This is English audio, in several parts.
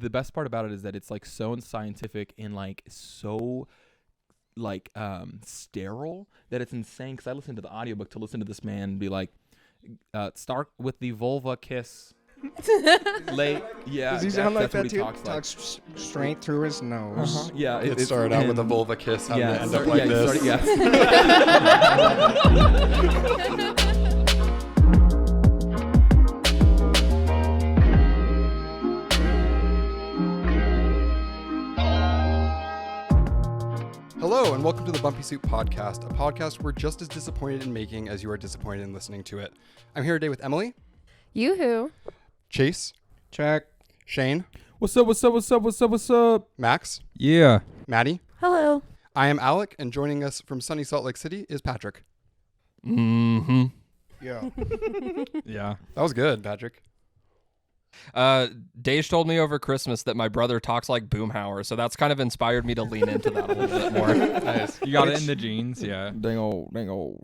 the best part about it is that it's like so unscientific and like so like sterile that it's insane. Because I listened to the audiobook to listen to this man be like, start with the vulva kiss. Does he sound like that too? Talks straight through his nose. Yeah, it started out with a vulva kiss. How did it end up like this? Hello, and welcome to the Bumpy Soup podcast, a podcast we're just as disappointed in making as you are disappointed in listening to it. I'm here today with Emily. Yoo-hoo. Chase. Check. Shane. What's up? Max. Yeah. Maddie. Hello. I am Alec, and joining us from sunny Salt Lake City is Patrick. Mm-hmm. Yeah. Yeah. That was good, Patrick. Dage told me over Christmas that my brother talks like Boomhauer, so that's kind of inspired me to lean into that a little bit more. Nice. You got it in the genes, yeah. Dang old Dingle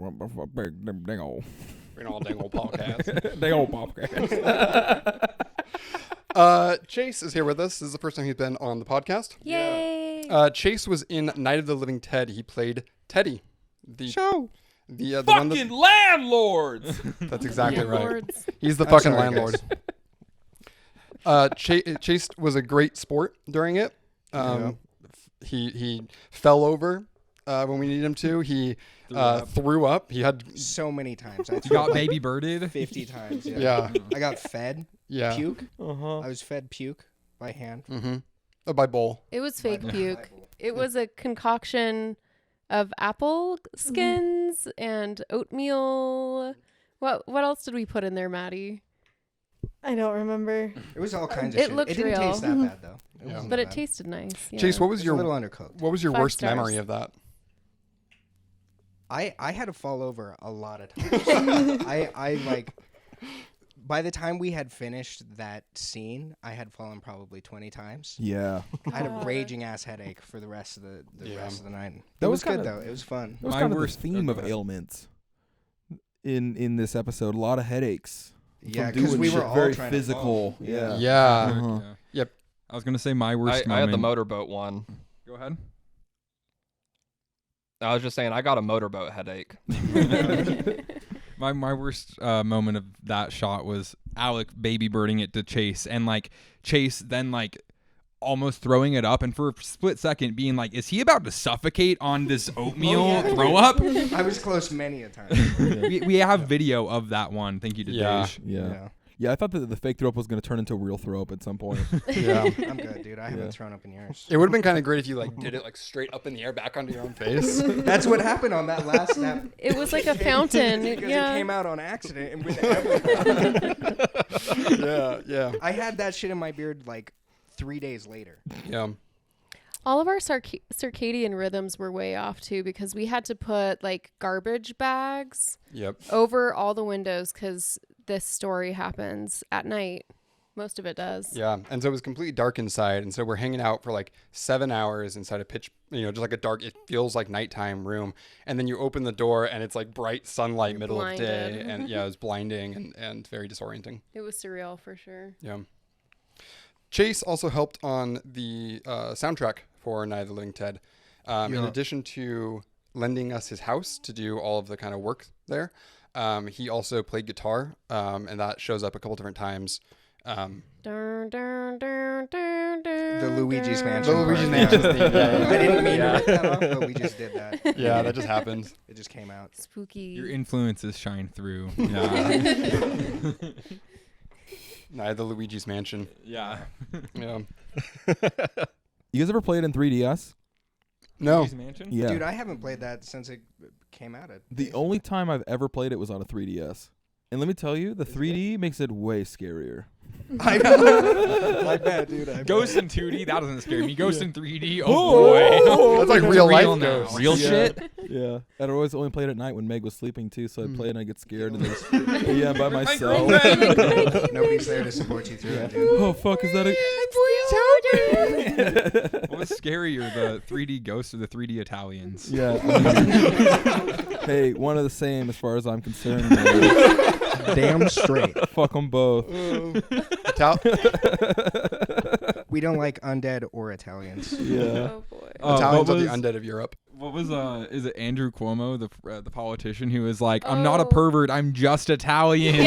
podcast. Dang old podcast. Chase is here with us. This is the first time he's been on the podcast. Yay. Chase was in Night of the Living Ted. He played Teddy. The Fucking one landlords! That's exactly right. Lords. He's the I'm fucking sorry, landlord. Chase was a great sport during it. He fell over when we needed him to. He threw up. He had So many times. You got baby birded? 50 times. Yeah. yeah I got fed yeah puke. Uh-huh. I was fed puke by hand. by bowl. It was fake Bible. puke. It was a concoction of apple skins and oatmeal. What else did we put in there, Maddie? I don't remember. It was all kinds of It shit. looked It didn't real. taste that bad though. Yeah. wasn't But that it bad. tasted nice. Yeah. Chase, what was It your a little undercooked. worst stars. memory of that? I had to fall over a lot of times. I like by the time we had finished that scene, I had fallen probably 20 times. Yeah. I had a God. raging ass headache for the rest of the rest of the night. That It was was good kinda- though. It was fun. That was My kind of the worst- theme go of ahead. ailments in this episode. A lot of headaches. Yeah, From because doing we were shit all very trying physical. To fall. Yeah. Yeah. Uh-huh. Yeah. Yep. I was going to say my worst I had the moment. motorboat one. Go ahead. I was just saying, I got a motorboat headache. My worst moment of that shot was Alec baby birding it to Chase, and like Chase then like almost throwing it up, and for a split second being like, is he about to suffocate on this oatmeal throw up? I was close many a time. we have video of that one. Thank you to Yeah. Dej. Yeah. Yeah, I thought that the fake throw up was going to turn into a real throw up at some point. Yeah. I'm good, dude. I haven't thrown up in years. It would have been kind of great if you like did it like straight up in the air back onto your own face. That's what happened on that last snap. It was like a fountain. Because Yeah. it came out on accident and with everything. yeah. I had that shit in my beard like 3 days later. Yeah. All of our circadian rhythms were way off too, because we had to put like garbage bags Yep. over all the windows because this story happens at night. Most of it does. Yeah. And so it was completely dark inside. And so we're hanging out for like 7 hours inside a pitch, just like a dark, it feels like nighttime room. And then you open the door and it's like bright sunlight, You're middle of day. blinded. And yeah, it was blinding and very disorienting. It was surreal for sure. Yeah. Chase also helped on the soundtrack for Night of the Living Ted. In addition to lending us his house to do all of the kind of work there, he also played guitar, and that shows up a couple different times. Dun, dun, dun, dun, The Luigi's dun. Mansion. The Luigi's part. Mansion theme, yeah. I didn't mean to rip that off, but we just did that. Yeah, that just happened. It just came out. Spooky. Your influences shine through. Yeah. Night of the Luigi's Mansion. Yeah. Yeah. You guys ever played in 3DS? No. Luigi's Mansion? Yeah. Dude, I haven't played that since it came out. The only time I've ever played it was on a 3DS. And let me tell you, the 3D makes it way scarier. I know. I bet, dude. Ghost in 2D, that doesn't scare me. Ghost in 3D, oh boy. That's like That's real life real now. ghosts. Real Yeah. shit? Yeah. I'd always only played at night when Meg was sleeping too, so I'd play it and I'd get scared and then yeah, by myself. Nobody's there to support you through it, dude. Oh fuck, is that a What was scarier, the 3D ghosts or the 3D Italians? Yeah. I mean, hey, one of the same as far as I'm concerned. Man. Damn straight. Fuck them both. We don't like undead or Italians. Yeah. Oh boy. Italians what are the was- undead of Europe. What was is it Andrew Cuomo, the politician who was like, I'm not a pervert, I'm just Italian.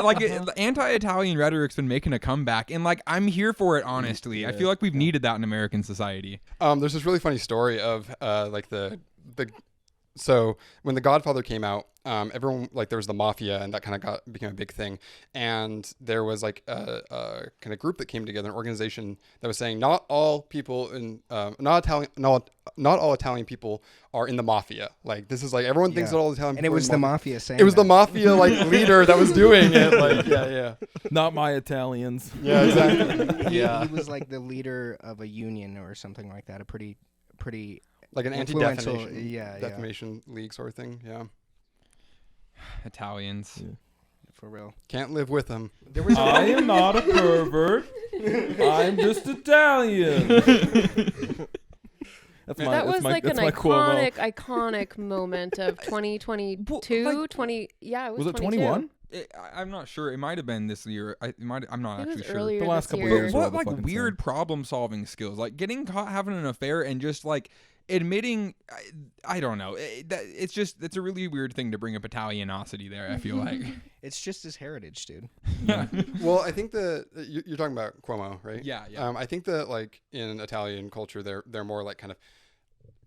Like the anti-Italian rhetoric's been making a comeback, and like I'm here for it. Honestly, I feel like we've needed that in American society. There's this really funny story of like the so when The Godfather came out, everyone, like, there was the mafia, and that kind of became a big thing. And there was like a kind of group that came together, an organization that was saying not all people in not all Italian people are in the mafia. Like, this is like everyone thinks that all Italian And people it are was in the mafia saying It was the that. mafia like leader that was doing it. Like, yeah. Not my Italians. Yeah, exactly. He was like the leader of a union or something like that. A pretty Like an influential. anti-defamation Yeah. defamation league sort of thing. Yeah. Italians. For real. Can't live with them. There was I am not a pervert. I'm just Italian. That was like an iconic moment of 2022. Like- 20. Yeah, it was. Was it 22. 21? I'm not sure. It might have been this year. I'm not It was actually sure. earlier The last this couple year. years. What the like fucking weird problem solving skills, like getting caught having an affair and just like admitting, I don't know. It's a really weird thing to bring up Italianosity there. I feel like. It's just his heritage, dude. Yeah. Well, I think you're talking about Cuomo, right? Yeah. I think that like in Italian culture, they're more like kind of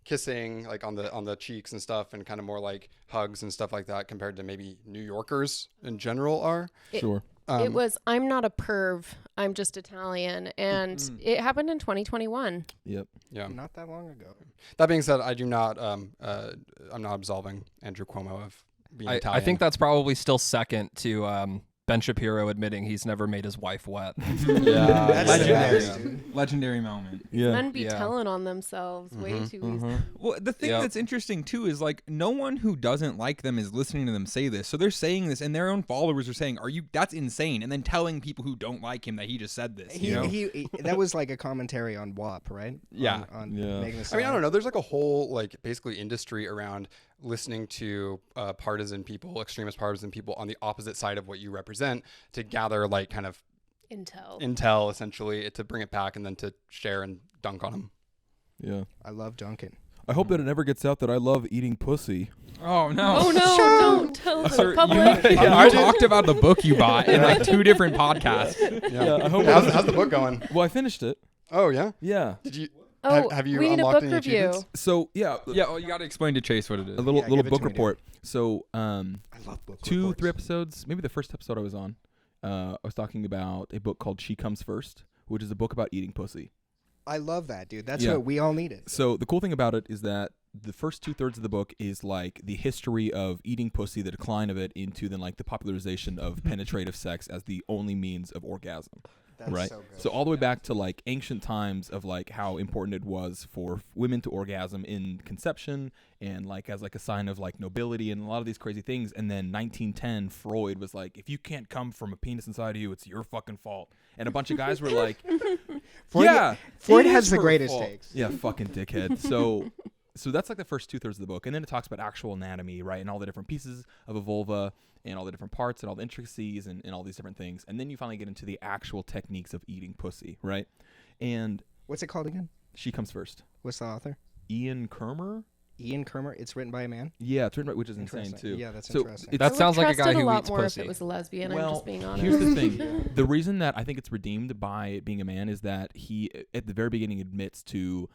kissing like on the cheeks and stuff, and kind of more like hugs and stuff like that, compared to maybe New Yorkers in general are. Sure. It was I'm not a perv. I'm just Italian, and it happened in 2021. Yep. Yeah. Not that long ago. That being said, I do not. I'm not absolving Andrew Cuomo of being I Italian. think that's probably still second to Ben Shapiro admitting he's never made his wife wet. That's the best, dude. Legendary moment. Yeah. Men be Yeah. telling on themselves way too easy. Well, the thing Yep. that's interesting too is like no one who doesn't like them is listening to them say this. So they're saying this, and their own followers are saying, "Are you? That's insane!" And then telling people who don't like him that he just said this. You know? He that was like a commentary on WAP, right? Yeah. On Yeah. Megan Thee I mean, I Stallion. don't know. There's like a whole like basically industry around listening to partisan people, extremist partisan people on the opposite side of what you represent, to gather like kind of intel essentially, to bring it back and then to share and dunk on them. Yeah. I love Duncan. I hope that it never gets out that I love eating pussy. Oh no! Oh no! Don't tell the Sir, public. you talked about the book you bought in like 2 different podcasts. Yeah, I hope How's the book going? Well, I finished it. Oh yeah. Yeah. Did you? Oh, have you we need a unlocked book any review. achievements? So yeah, Yeah, well, you got to explain to Chase what it is. a little Yeah, little give it book to me, dude. report. So I love book 2, reports. 3 episodes, maybe the first episode I was on, I was talking about a book called She Comes First, which is a book about eating pussy. I love that, dude. That's Yeah. what we all needed. So the cool thing about it is that the first 2/3 of the book is like the history of eating pussy, the decline of it, into then like the popularization of penetrative sex as the only means of orgasm. That's Right. so good. So all the way back to like ancient times of like how important it was for women to orgasm in conception and like as like a sign of like nobility and a lot of these crazy things. And then 1910, Freud was like, if you can't come from a penis inside of you, it's your fucking fault. And a bunch of guys were like, Freud it has is the her greatest fault. takes. Yeah, fucking dickhead. So that's like the first 2/3 of the book, and then it talks about actual anatomy, right, and all the different pieces of a vulva, and all the different parts, and all the intricacies, and all these different things, and then you finally get into the actual techniques of eating pussy, right? And What's it called again? She Comes First. What's the author? Ian Kermer. Ian Kermer. It's written by a man. Yeah, it's written, which is insane Interesting. too. Yeah, that's So interesting. it's- That sounds like a I would guy trust it who a lot eats more pussy. if it was a lesbian. I'm Well, just being honest. here's the thing. The reason that I think it's redeemed by it being a man is that he, at the very beginning, admits to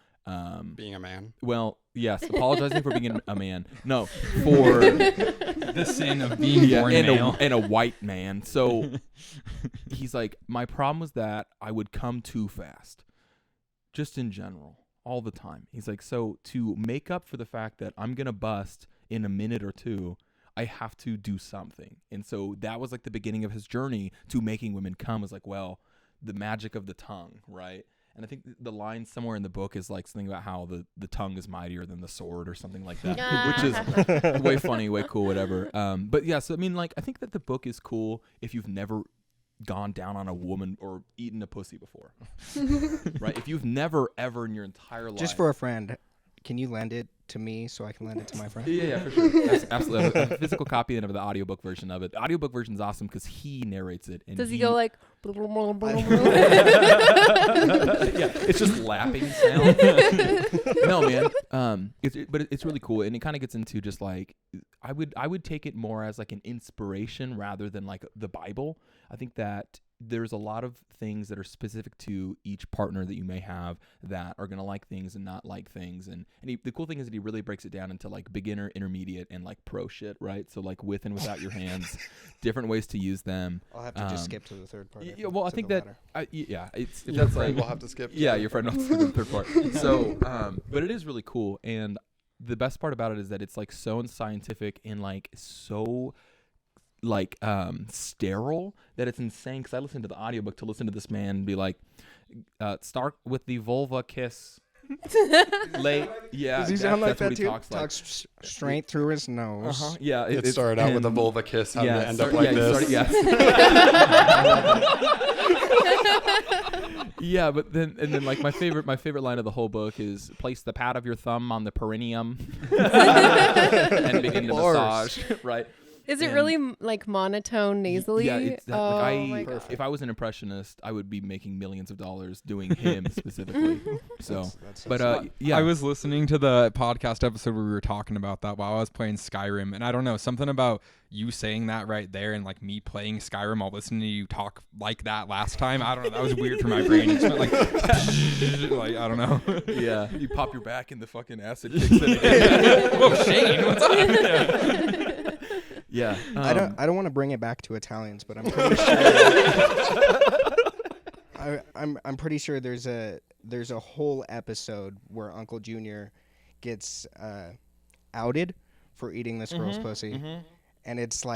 Being a man. well, yes, apologizing for being a man. No, for The sin of being born male. and a white man. So he's like, my problem was that I would come too fast, just in general, all the time. He's like, so to make up for the fact that I'm gonna bust in a minute or two, I have to do something. And so that was like the beginning of his journey to making women come. Was like, well, the magic of the tongue, right? And I think the line somewhere in the book is like something about how the tongue is mightier than the sword or something like that, which is way funny, way cool, whatever. But yeah, so I mean, like, I think that the book is cool if you've never gone down on a woman or eaten a pussy before, right? If you've never ever in your entire life, Just for a friend, Can you lend it to me so I can lend it to my friend? Yeah, for sure. Absolutely. I have a physical copy and of the audiobook version of it. The audiobook version is awesome because he narrates it. And Does he go like? yeah, it's just lapping sound. No, man. But it's really cool, and it kind of gets into just like I would take it more as like an inspiration rather than like the Bible. I think that there's a lot of things that are specific to each partner that you may have that are gonna like things and not like things, and the cool thing is that he really breaks it down into like beginner, intermediate, and like pro shit, right? So like with and without your hands, different ways to use them. I'll have to just skip to the third part. Yeah, well, I to think the that latter. it's Your that's friend like will have to skip. yeah, your friend knows the third part. So, but it is really cool, and the best part about it is that it's like so scientific and like so like sterile that it's insane. Because I listened to the audiobook to listen to this man be like, start with the vulva kiss. Late, yeah. Does he sound like that's what that he too? talks like. Talks straight through his nose. Yeah, It started out with a vulva kiss. How did it end up yeah, like it this? Yeah, but then like my favorite line of the whole book is place the pad of your thumb on the perineum and begin to massage. Right. Is it And- really like monotone nasally? Yeah, it's that, oh like my god. if I was an impressionist, I would be making millions of dollars doing him specifically. So, That's but yeah, I was listening to the podcast episode where we were talking about that while I was playing Skyrim, and I don't know, something about you saying that right there and like me playing Skyrim while listening to you talk like that last time. I don't know, that was weird for my brain. It just went like, like I don't know. yeah, you pop your back and the fucking acid kicks in. Whoa, Shane, what's up? Yeah, I don't want to bring it back to Italians, but I'm pretty sure. I'm pretty sure there's a whole episode where Uncle Junior gets outed for eating this girl's pussy, and it's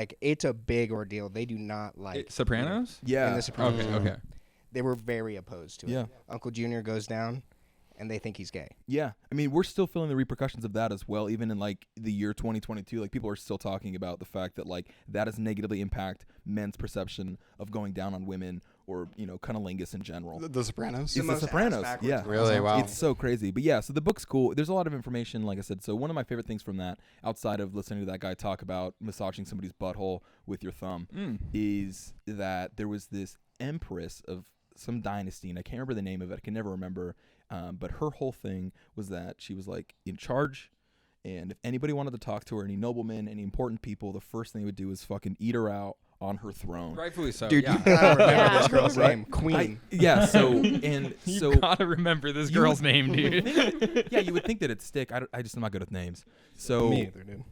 a big ordeal. They do not like Sopranos? Yeah. In The Sopranos. Okay. They were very opposed to it. Yeah. Uncle Junior goes down, and they think he's gay. Yeah, I mean, we're still feeling the repercussions of that as well, even in like the year 2022. Like people are still talking about the fact that like that has negatively impact men's perception of going down on women or cunnilingus in general. The Sopranos. It's The most Sopranos. ass-backwards Yeah, Really? Wow. It's so crazy. But yeah, so the book's cool. There's a lot of information, like I said. So one of my favorite things from that, outside of listening to that guy talk about massaging somebody's butthole with your thumb, is that there was this empress of some dynasty, and I can't remember the name of it. I can never remember. But her whole thing was that she was like in charge, and if anybody wanted to talk to her, any noblemen, any important people, the first thing they would do is fucking eat her out on her throne. Rightfully so. Dude, yeah. you gotta remember Yeah. this girl's Right. name, Queen. You gotta remember this girl's name, dude. Yeah, you would think that it'd stick. I just am not good with names. So Me either, dude.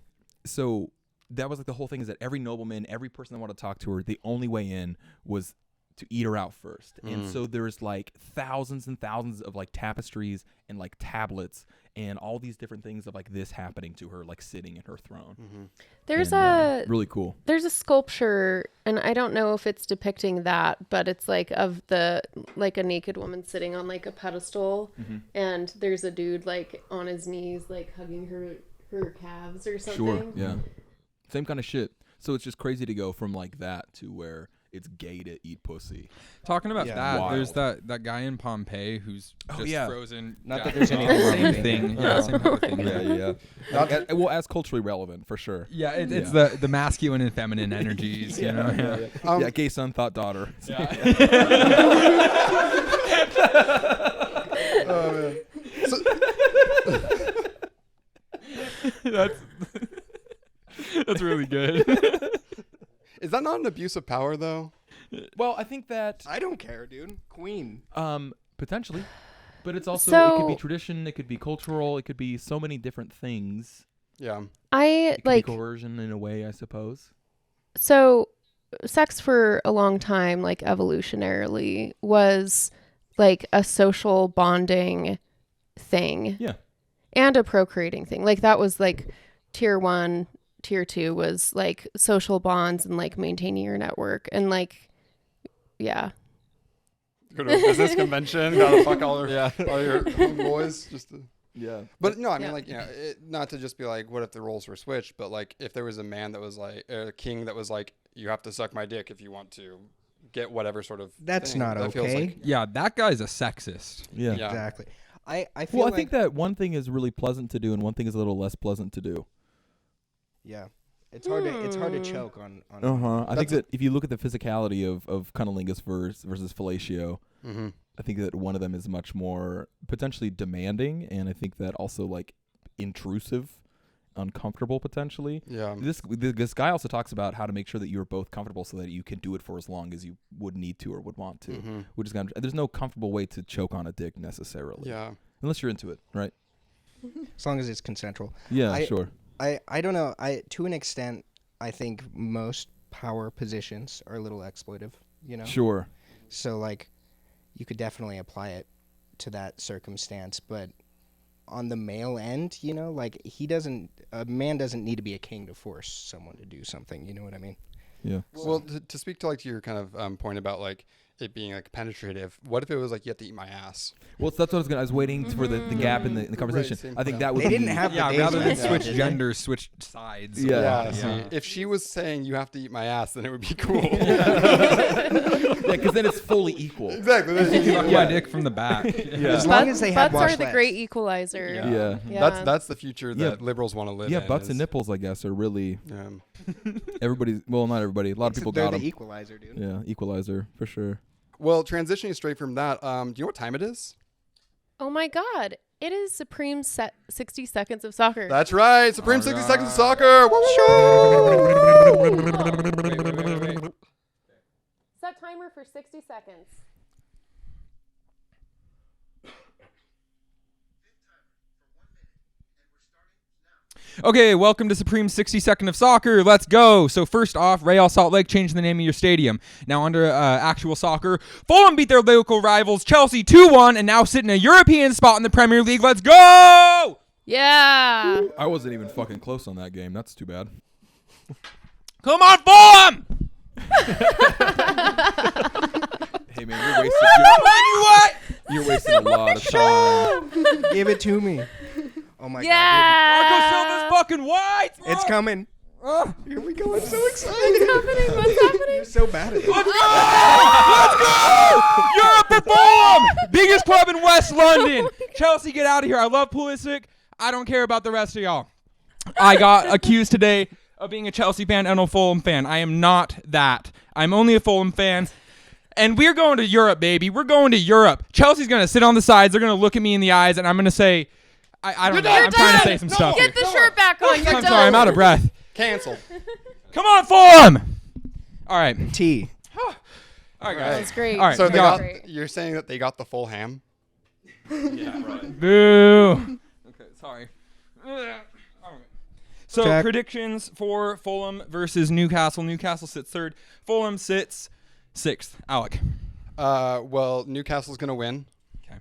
so that was like the whole thing, is that every nobleman, every person that wanted to talk to her, the only way in was to eat her out first. And so there's like thousands and thousands of like tapestries and like tablets and all these different things of like this happening to her, like sitting in her throne. There's And, really cool. There's a sculpture, and I don't know if it's depicting that, but it's like of a naked woman sitting on like a pedestal, and there's a dude like on his knees, like hugging her calves or something. Sure. Yeah. Same kind of shit. So it's just crazy to go from like that to where it's gay to eat pussy. Talking about Yeah. that, Wild. there's that guy in Pompeii who's just yeah. frozen. Not that there's anything wrong Same with thing. it. Yeah, same type of thing. Yeah. Well, as culturally relevant for sure. Yeah, it's the masculine and feminine energies, you know. Yeah. Yeah, gay son, thought daughter. Oh, man. That's really good. Is that not an abuse of power, though? Well, I think that I don't care, dude. Queen. potentially, but it's also it could be So- tradition, it could be cultural, it could be so many different things. Yeah. I It could like be coercion in a way, I suppose. so sex for a long time, like evolutionarily, was like a social bonding thing. Yeah. And a procreating thing. Like that was like tier 1, tier 2 was like social bonds and like maintaining your network and like yeah. Go to a business convention, gotta fuck all your homeboys. Just to... Yeah. But no, I mean, Yeah. like, not to just be like, what if the roles were switched? But like, if there was a man that was like, a king that was like, you have to suck my dick if you want to get whatever sort of. That's thing, not that feels okay. like- Yeah, that guy's a sexist. Yeah. Yeah. Exactly. I feel Well, I think that one thing is really pleasant to do, and one thing is a little less pleasant to do. yeah, it's hard to choke on. I think that if you look at the physicality of cunnilingus versus fellatio, Mm-hmm. I think that one of them is much more potentially demanding, and I think that also like intrusive, uncomfortable potentially. Yeah. This guy also talks about how to make sure that you're both comfortable so that you can do it for as long as you would need to or would want to. Mm-hmm. Which is kind of, there's no comfortable way to choke on a dick necessarily. Yeah. Unless you're into it, right? As long as it's consensual. Yeah, sure. I don't know. To an extent, I think most power positions are a little exploitive. You know. Sure. So like, you could definitely apply it to that circumstance, but on the male end, you know, like a man doesn't need to be a king to force someone to do something. You know what I mean? Yeah. Well, to speak to like to your kind of point about like it being like penetrative, what if it was like you have to eat my ass? Well, that's what I was waiting for the gap in the conversation. same I think point. that would They be, didn't have Yeah, the days rather than like that, switch did they? genders, switch sides. Yeah. See, if she was saying you have to eat my ass, then it would be cool. Yeah, because then it's fully equal. Exactly. Then you Suck can- my dick from the back. As long as they have butts are the washlets. great equalizer. Yeah. Yeah. That's the future that Yeah. liberals want to live Yeah, in. butts and is- nipples, I guess, are really Yeah. everybody's. Well, not everybody. A lot of people They're got the them. equalizer, dude. Yeah, equalizer for sure. Well, transitioning straight from that, do you know what time it is? Oh my God. It is Supreme 60 Seconds of Soccer. That's right. Supreme 60 Alright. Seconds of Soccer. Woo! Set timer for 60 seconds. Okay, welcome to Supreme 60-Second of Soccer. Let's go. So first off, Real Salt Lake changed the name of your stadium. Now under actual soccer, Fulham beat their local rivals Chelsea 2-1 and now sit in a European spot in the Premier League. Let's go! Yeah. I wasn't even fucking close on that game. That's too bad. Come on, Fulham! Hey man, you're wasting a lot of time. Give it to me. Oh my Marco Yeah. Silva's fucking white! god. It's coming. Oh. Here we go. I'm so excited. What's happening? What's happening? You're so bad at it. Let's go! Europe for Fulham! Biggest club in West London. Chelsea, get out of here. I love Pulisic. I don't care about the rest of y'all. I got accused today of being a Chelsea fan and a Fulham fan. I am not that. I'm only a Fulham fan. And we're going to Europe, baby. We're going to Europe. Chelsea's going to sit on the sides. They're going to look at me in the eyes, and I'm going to say, I don't know. I'm trying to say some stuff here. Get the shirt back on. You're I'm done. sorry. I'm out of breath. Canceled. Come on, Fulham! All right. T. All right, guys. That's great. All right. So they got- got, you're saying that they got the full ham? Boo. Okay, sorry. All right. So Jack. predictions for Fulham versus Newcastle. Newcastle sits third. Fulham sits sixth. Alec. Well, Newcastle's going to win. Okay.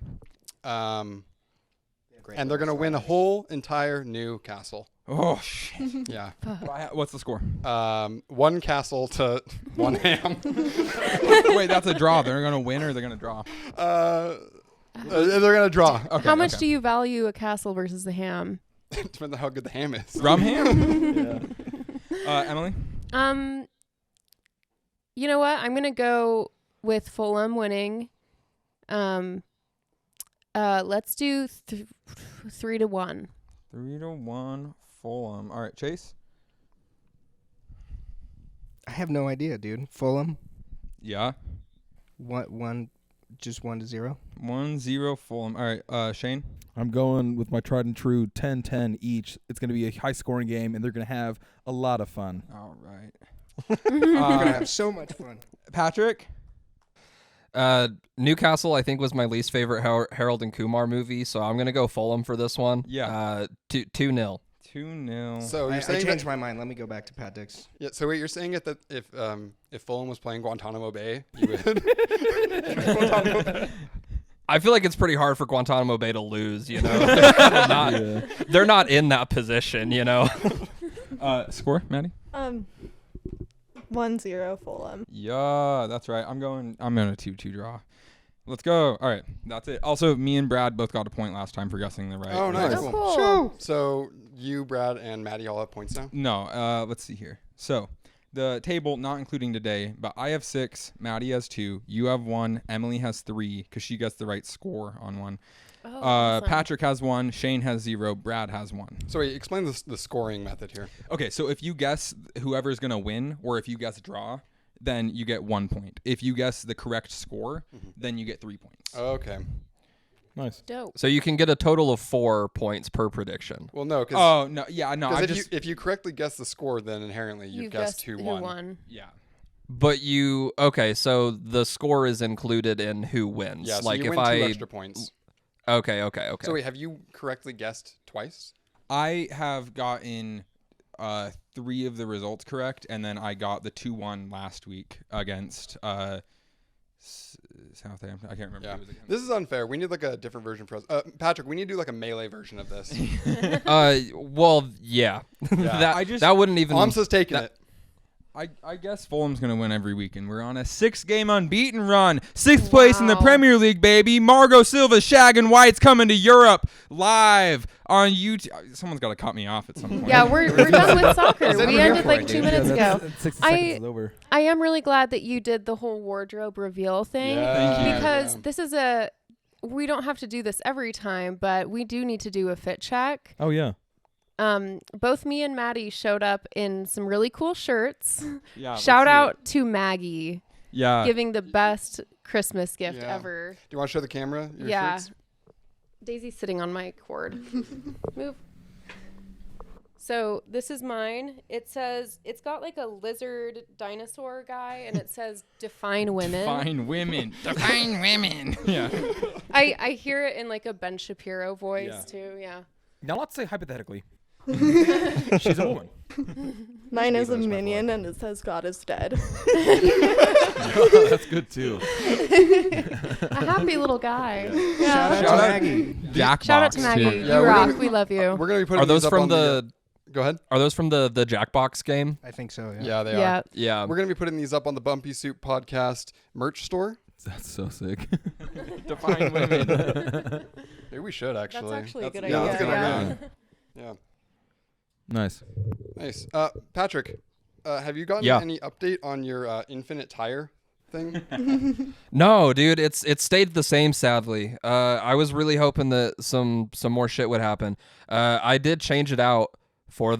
And they're going to win a whole entire new castle. Oh shit. Yeah. What's the score? 1 castle to 1 ham. Wait, that's a draw. They're gonna win or they're gonna draw. They're going to draw. Okay. How much do you value a castle versus the ham? Depends on how good the ham is. Rum ham? Emily. You know what? I'm gonna go with Fulham winning. Let's do 3-1. 3-1 Fulham. All right, Chase. I have no idea, dude. Fulham. Yeah. Just 1-0. 1-0 Fulham. All right, Shane. I'm going with my tried and true 10-10 each. It's going to be a high scoring game, and they're going to have a lot of fun. All right. We're gonna have so much fun. Patrick. Newcastle, I think, was my least favorite Harold and Kumar movie, so I'm gonna go Fulham for this one. Yeah. 2-0. 2-0. So I you're saying changed that, my mind. Let me go back to Pat Dix. yeah, so wait, you're saying that if Fulham was playing Guantanamo Bay, you would Guantanamo Bay. I feel like it's pretty hard for Guantanamo Bay to lose. You know, Yeah. they're not in that position. You know. Score, Maddie. 1-0 Fulham. Yeah, that's right. I'm going a 2-2 draw. Let's go. All right, that's it. Also, me and Brad both got a point last time for guessing the right. Oh, nice. Oh, Cool. cool. So you, Brad, and Maddie all have points now? No, let's see here. So, the table, not including today, but I have 6, Maddie has 2, you have 1, Emily has 3, because she gets the right score on one. Oh, awesome. Patrick has 1, Shane has 0, Brad has 1. So wait, explain the scoring method here. Okay, so if you guess whoever's going to win, or if you guess draw, then you get 1 point. If you guess the correct score, then you get 3 points. Okay. Nice. Dope. So you can get a total of 4 points per prediction. Well, no, because Oh, no, yeah, no, if you correctly guess the score, then inherently you've guessed who won. Yeah. But so the score is included in who wins. Yeah, so like you if win 2 I extra points. Okay. So wait, have you correctly guessed twice? I have gotten 3 of the results correct, and then I got the 2-1 last week against Southampton. I can't remember Yeah. who it was against. This is unfair. We need like a different version for us. Patrick, we need to do like a melee version of this. Well, yeah. Yeah. that wouldn't even. Omsa's taking it. I guess Fulham's going to win every week, and we're on a 6-game unbeaten run. 6th place in the Wow. Premier League, baby. Margot Silva, Shag and White's coming to Europe live on YouTube. Someone's got to cut me off at some point. Yeah, we're done with soccer. Is that We what you're ended for, like dude? 2 minutes ago. 60 I- seconds is over. I am really glad that you did the whole wardrobe reveal thing Thank you. because Yeah. this is we don't have to do this every time, but we do need to do a fit check. Oh yeah. Both me and Maddie showed up in some really cool shirts. Yeah, Shout let's see out it. to Maggie Yeah. giving the best Christmas gift Yeah. ever. Do you want to show the camera your Yeah. shirts? Daisy's sitting on my cord. Move. So this is mine. It's got like a lizard dinosaur guy, and it says "Define Women." Define women. Define women. Yeah. I hear it in like a Ben Shapiro voice Yeah. too. Yeah. Now let's say hypothetically. She's a woman. Mine is a Those my minion and it says God is dead. That's good too. A happy little guy. Shout out to Maggie. Jackbox. Shout out to Maggie. too. Yeah, You we're rock. gonna- We love you. We're gonna be putting Are those these up from on the? Go ahead. Are those from the Jackbox game? I think so. Yeah. Yeah, they Yeah. are. Yeah. We're gonna be putting these up on the Bumpy Soup podcast merch store. That's so sick. Define women. Maybe we should actually. actually a good yeah, idea, That's a good yeah. idea. Yeah. Nice. Nice. Patrick, have you gotten Yeah. any update on your infinite tire thing? No, dude, it stayed the same. Sadly, I was really hoping that some more shit would happen. I did change it out for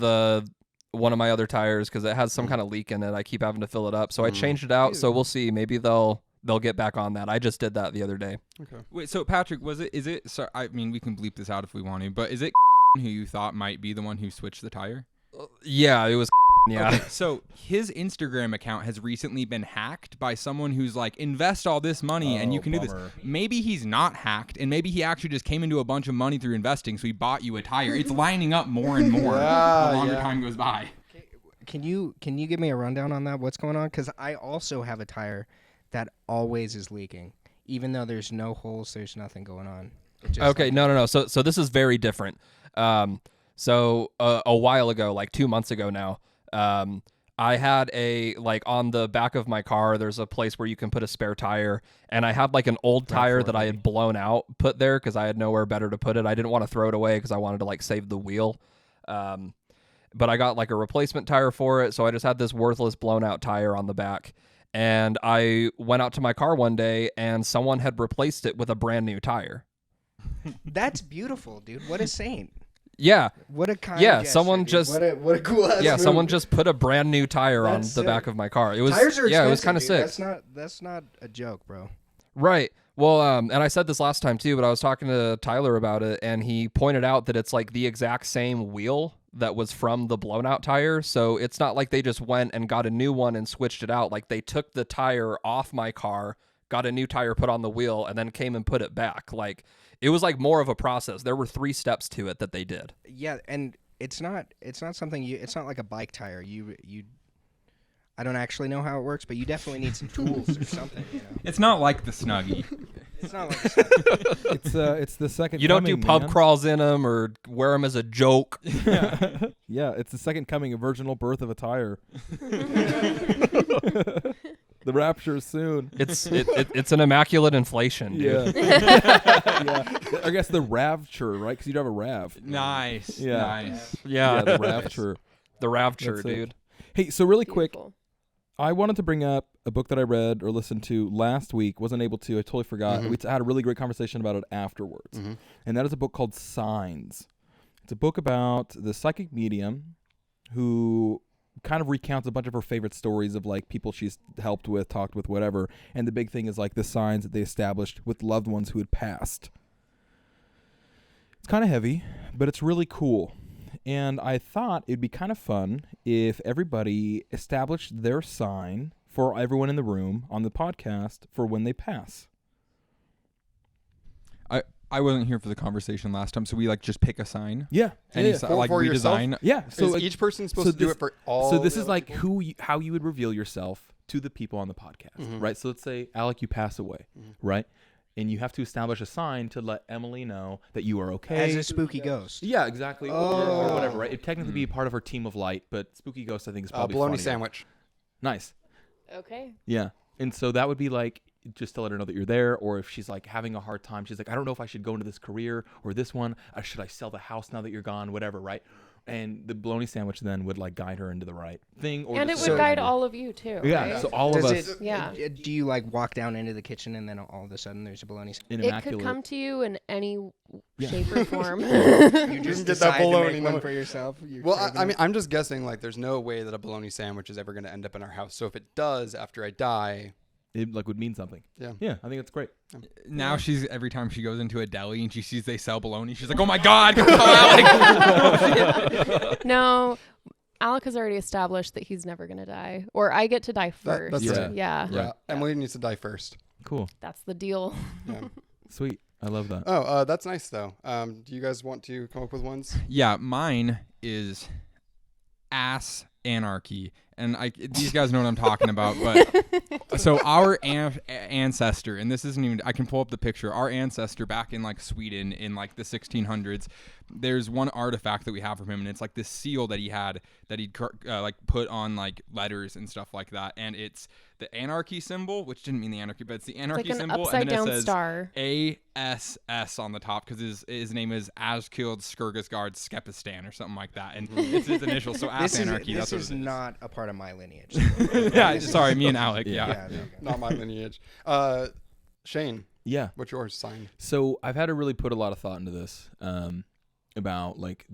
one of my other tires because it has some kind of leak in it. I keep having to fill it up, so I changed it out. So we'll see. Maybe they'll get back on that. I just did that the other day. Okay. Wait, so Patrick, is it, sorry, I mean, we can bleep this out if we want to, but is it who you thought might be the one who switched the tire? Yeah, it was. Yeah. Okay, so his Instagram account has recently been hacked by someone who's like, invest all this money and you can do bummer. this. Maybe he's not hacked, and maybe he actually just came into a bunch of money through investing, so he bought you a tire. It's lining up more and more Yeah, the longer yeah. time goes by. Can you give me a rundown on that? What's going on? Because I also have a tire that always is leaking, even though there's no holes. There's nothing going on. It just, Okay, no. So this is very different. So a while ago, like 2 months ago now, I had on the back of my car, there's a place where you can put a spare tire, and I had like an old tire that I had blown out put there because I had nowhere better to put it. I didn't want to throw it away because I wanted to like save the wheel. But I got like a replacement tire for it, so I just had this worthless blown out tire on the back. And I went out to my car one day, and someone had replaced it with a brand new tire. That's beautiful, dude. What a saint. Yeah, What a kind. Yeah, gesture, someone dude. just- What a cool ass. yeah. move. Someone just put a brand new tire on That's the back sick. of my car. It was Tires are yeah, it was expensive, kind of dude. sick. That's not a joke, bro. Right. Well, and I said this last time too, but I was talking to Tyler about it, and he pointed out that it's like the exact same wheel that was from the blown out tire. So it's not like they just went and got a new one and switched it out. Like they took the tire off my car, got a new tire put on the wheel, and then came and put it back. Like it was like more of a process. There were 3 steps to it that they did. Yeah, and it's not something it's not like a bike tire. You I don't actually know how it works, but you definitely need some tools or something. You know? It's not like the Snuggie. It's not like It's the second. You don't do coming, pub man. crawls in them or wear them as a joke. Yeah, it's the second coming, a virginal birth of a tire. The rapture is soon. It's an immaculate inflation, dude. Yeah. I guess the rapture, right? Because you'd have a rav. Nice. Yeah. Nice. Yeah, The rapture. the rapture, That's it. dude. Hey, so really quick, Beautiful. I wanted to bring up a book that I read or listened to last week. Wasn't able to. I totally forgot. We had a really great conversation about it afterwards. And that is a book called Signs. It's a book about the psychic medium who kind of recounts a bunch of her favorite stories of like people she's helped with, talked with, whatever. And the big thing is like the signs that they established with loved ones who had passed. It's kind of heavy, but it's really cool. And I thought it'd be kind of fun if everybody established their sign for everyone in the room on the podcast for when they pass. I wasn't here for the conversation last time, so we like just pick a sign. Yeah. Like for redesign. yourself? Yeah. So So each person's supposed to do it for all. So this the is other like people? how you would reveal yourself to the people on the podcast, right? So let's say, Alec, you pass away, right? And you have to establish a sign to let Emily know that you are okay. As a spooky ghost. Yeah, exactly. Or whatever, right? It'd technically be part of her team of light, but Spooky Ghost, I think, is probably bologna funnier. sandwich. Nice. Okay. Yeah. And so that would be like, just to let her know that you're there, or if she's like having a hard time, she's like, I don't know if I should go into this career or this one. Should I sell the house now that you're gone? Whatever, right? And the bologna sandwich then would like guide her into the right thing. Or And it just would guide whatever. all of you too. Yeah. Right? So all of Does us Yeah. Do you like walk down into the kitchen and then all of a sudden there's a bologna sandwich? in It immaculate. could come to you in any shape or form. You just get that decide to bologna make no- one for yourself. You're Well, craving I mean, it. I'm just guessing. Like, there's no way that a bologna sandwich is ever going to end up in our house. So if it does after I die, It like would mean something. Yeah. Yeah, I think it's great. Now she's every time she goes into a deli and she sees they sell bologna, she's like, "Oh my god, go Alec!" No, Alec has already established that he's never going to die. Or I get to die first. that's right. Yeah. yeah, Emily needs to die first. Cool. That's the deal. Yeah. Sweet. I love that. Oh, that's nice though. Do you guys want to come up with ones? Yeah, mine is ass anarchy, and these guys know what I'm talking about. But so our ancestor, and this isn't even, I can pull up the picture. Our ancestor back in like Sweden in like the 1600s. There's one artifact that we have from him, and it's like this seal that he had that he'd like put on like letters and stuff like that, and it's the anarchy symbol, which didn't mean the anarchy, but it's the anarchy Like an symbol, upside and then down it says star. ASS on the top because his name is Askild Skirgisgard Skepistan or something like that, and it's his initials. So ass anarchy. This That's what is it is. not a part of my lineage. Yeah, sorry, me and Alec. Yeah. Yeah, okay. Not my lineage. Shane, Yeah. what's yours? Sign. So I've had to really put a lot of thought into this. About like I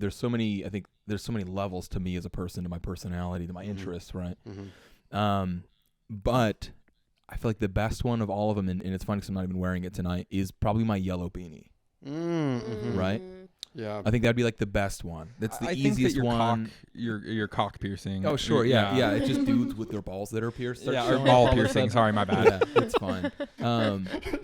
think there's so many levels to me as a person, to my personality, to my interests, right? But I feel like the best one of all of them, and it's funny because I'm not even wearing it tonight, is probably my yellow beanie, right? Yeah. I think that'd be like the best one. That's the I think that easiest your one. Cock, your cock piercing. Oh sure, yeah. It's just dudes with their balls that are pierced. start Yeah, or showing ball up all of a piercing. sudden. Sorry, my bad. Yeah, it's fine.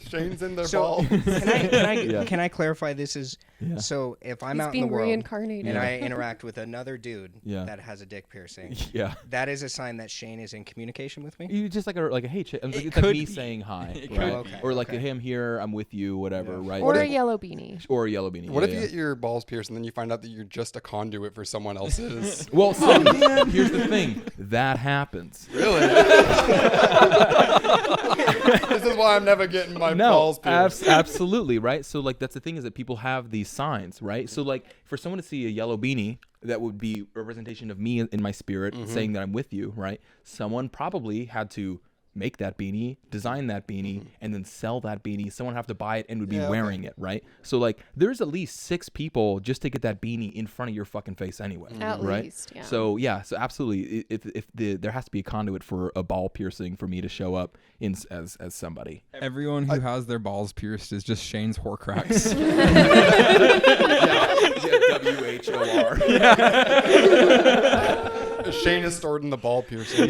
Shane's in their So ball. Yeah. can I clarify this is Yeah. so if I'm He's out in the being world reincarnated. and I interact with another dude Yeah. that has a dick piercing, Yeah. that is a sign that Shane is in communication with me. You just like a hey, it's like could me be. saying hi, It right? could Okay, Or like okay. hey, I'm here, I'm with you, whatever, right? Or What a if- yellow beanie. Or a yellow beanie. What yeah, if you yeah. get your balls pierced and then you find out that you're just a conduit for someone else's? Well, so here's the thing. That happens. Really? This is why I'm never getting my balls pierced. Absolutely, right? So like that's the thing is that people have these signs, right? So like for someone to see a yellow beanie, that would be a representation of me in my spirit saying that I'm with you, right? Someone probably had to make that beanie, design that beanie, and then sell that beanie. Someone have to buy it and would be wearing it, right? So like there's at least 6 people just to get that beanie in front of your fucking face anyway, At right? least, yeah. So so absolutely, there has to be a conduit for a ball piercing for me to show up in as somebody. Everyone who has their balls pierced is just Shane's Horcrux. WHOR. Shane is stored in the ball piercing.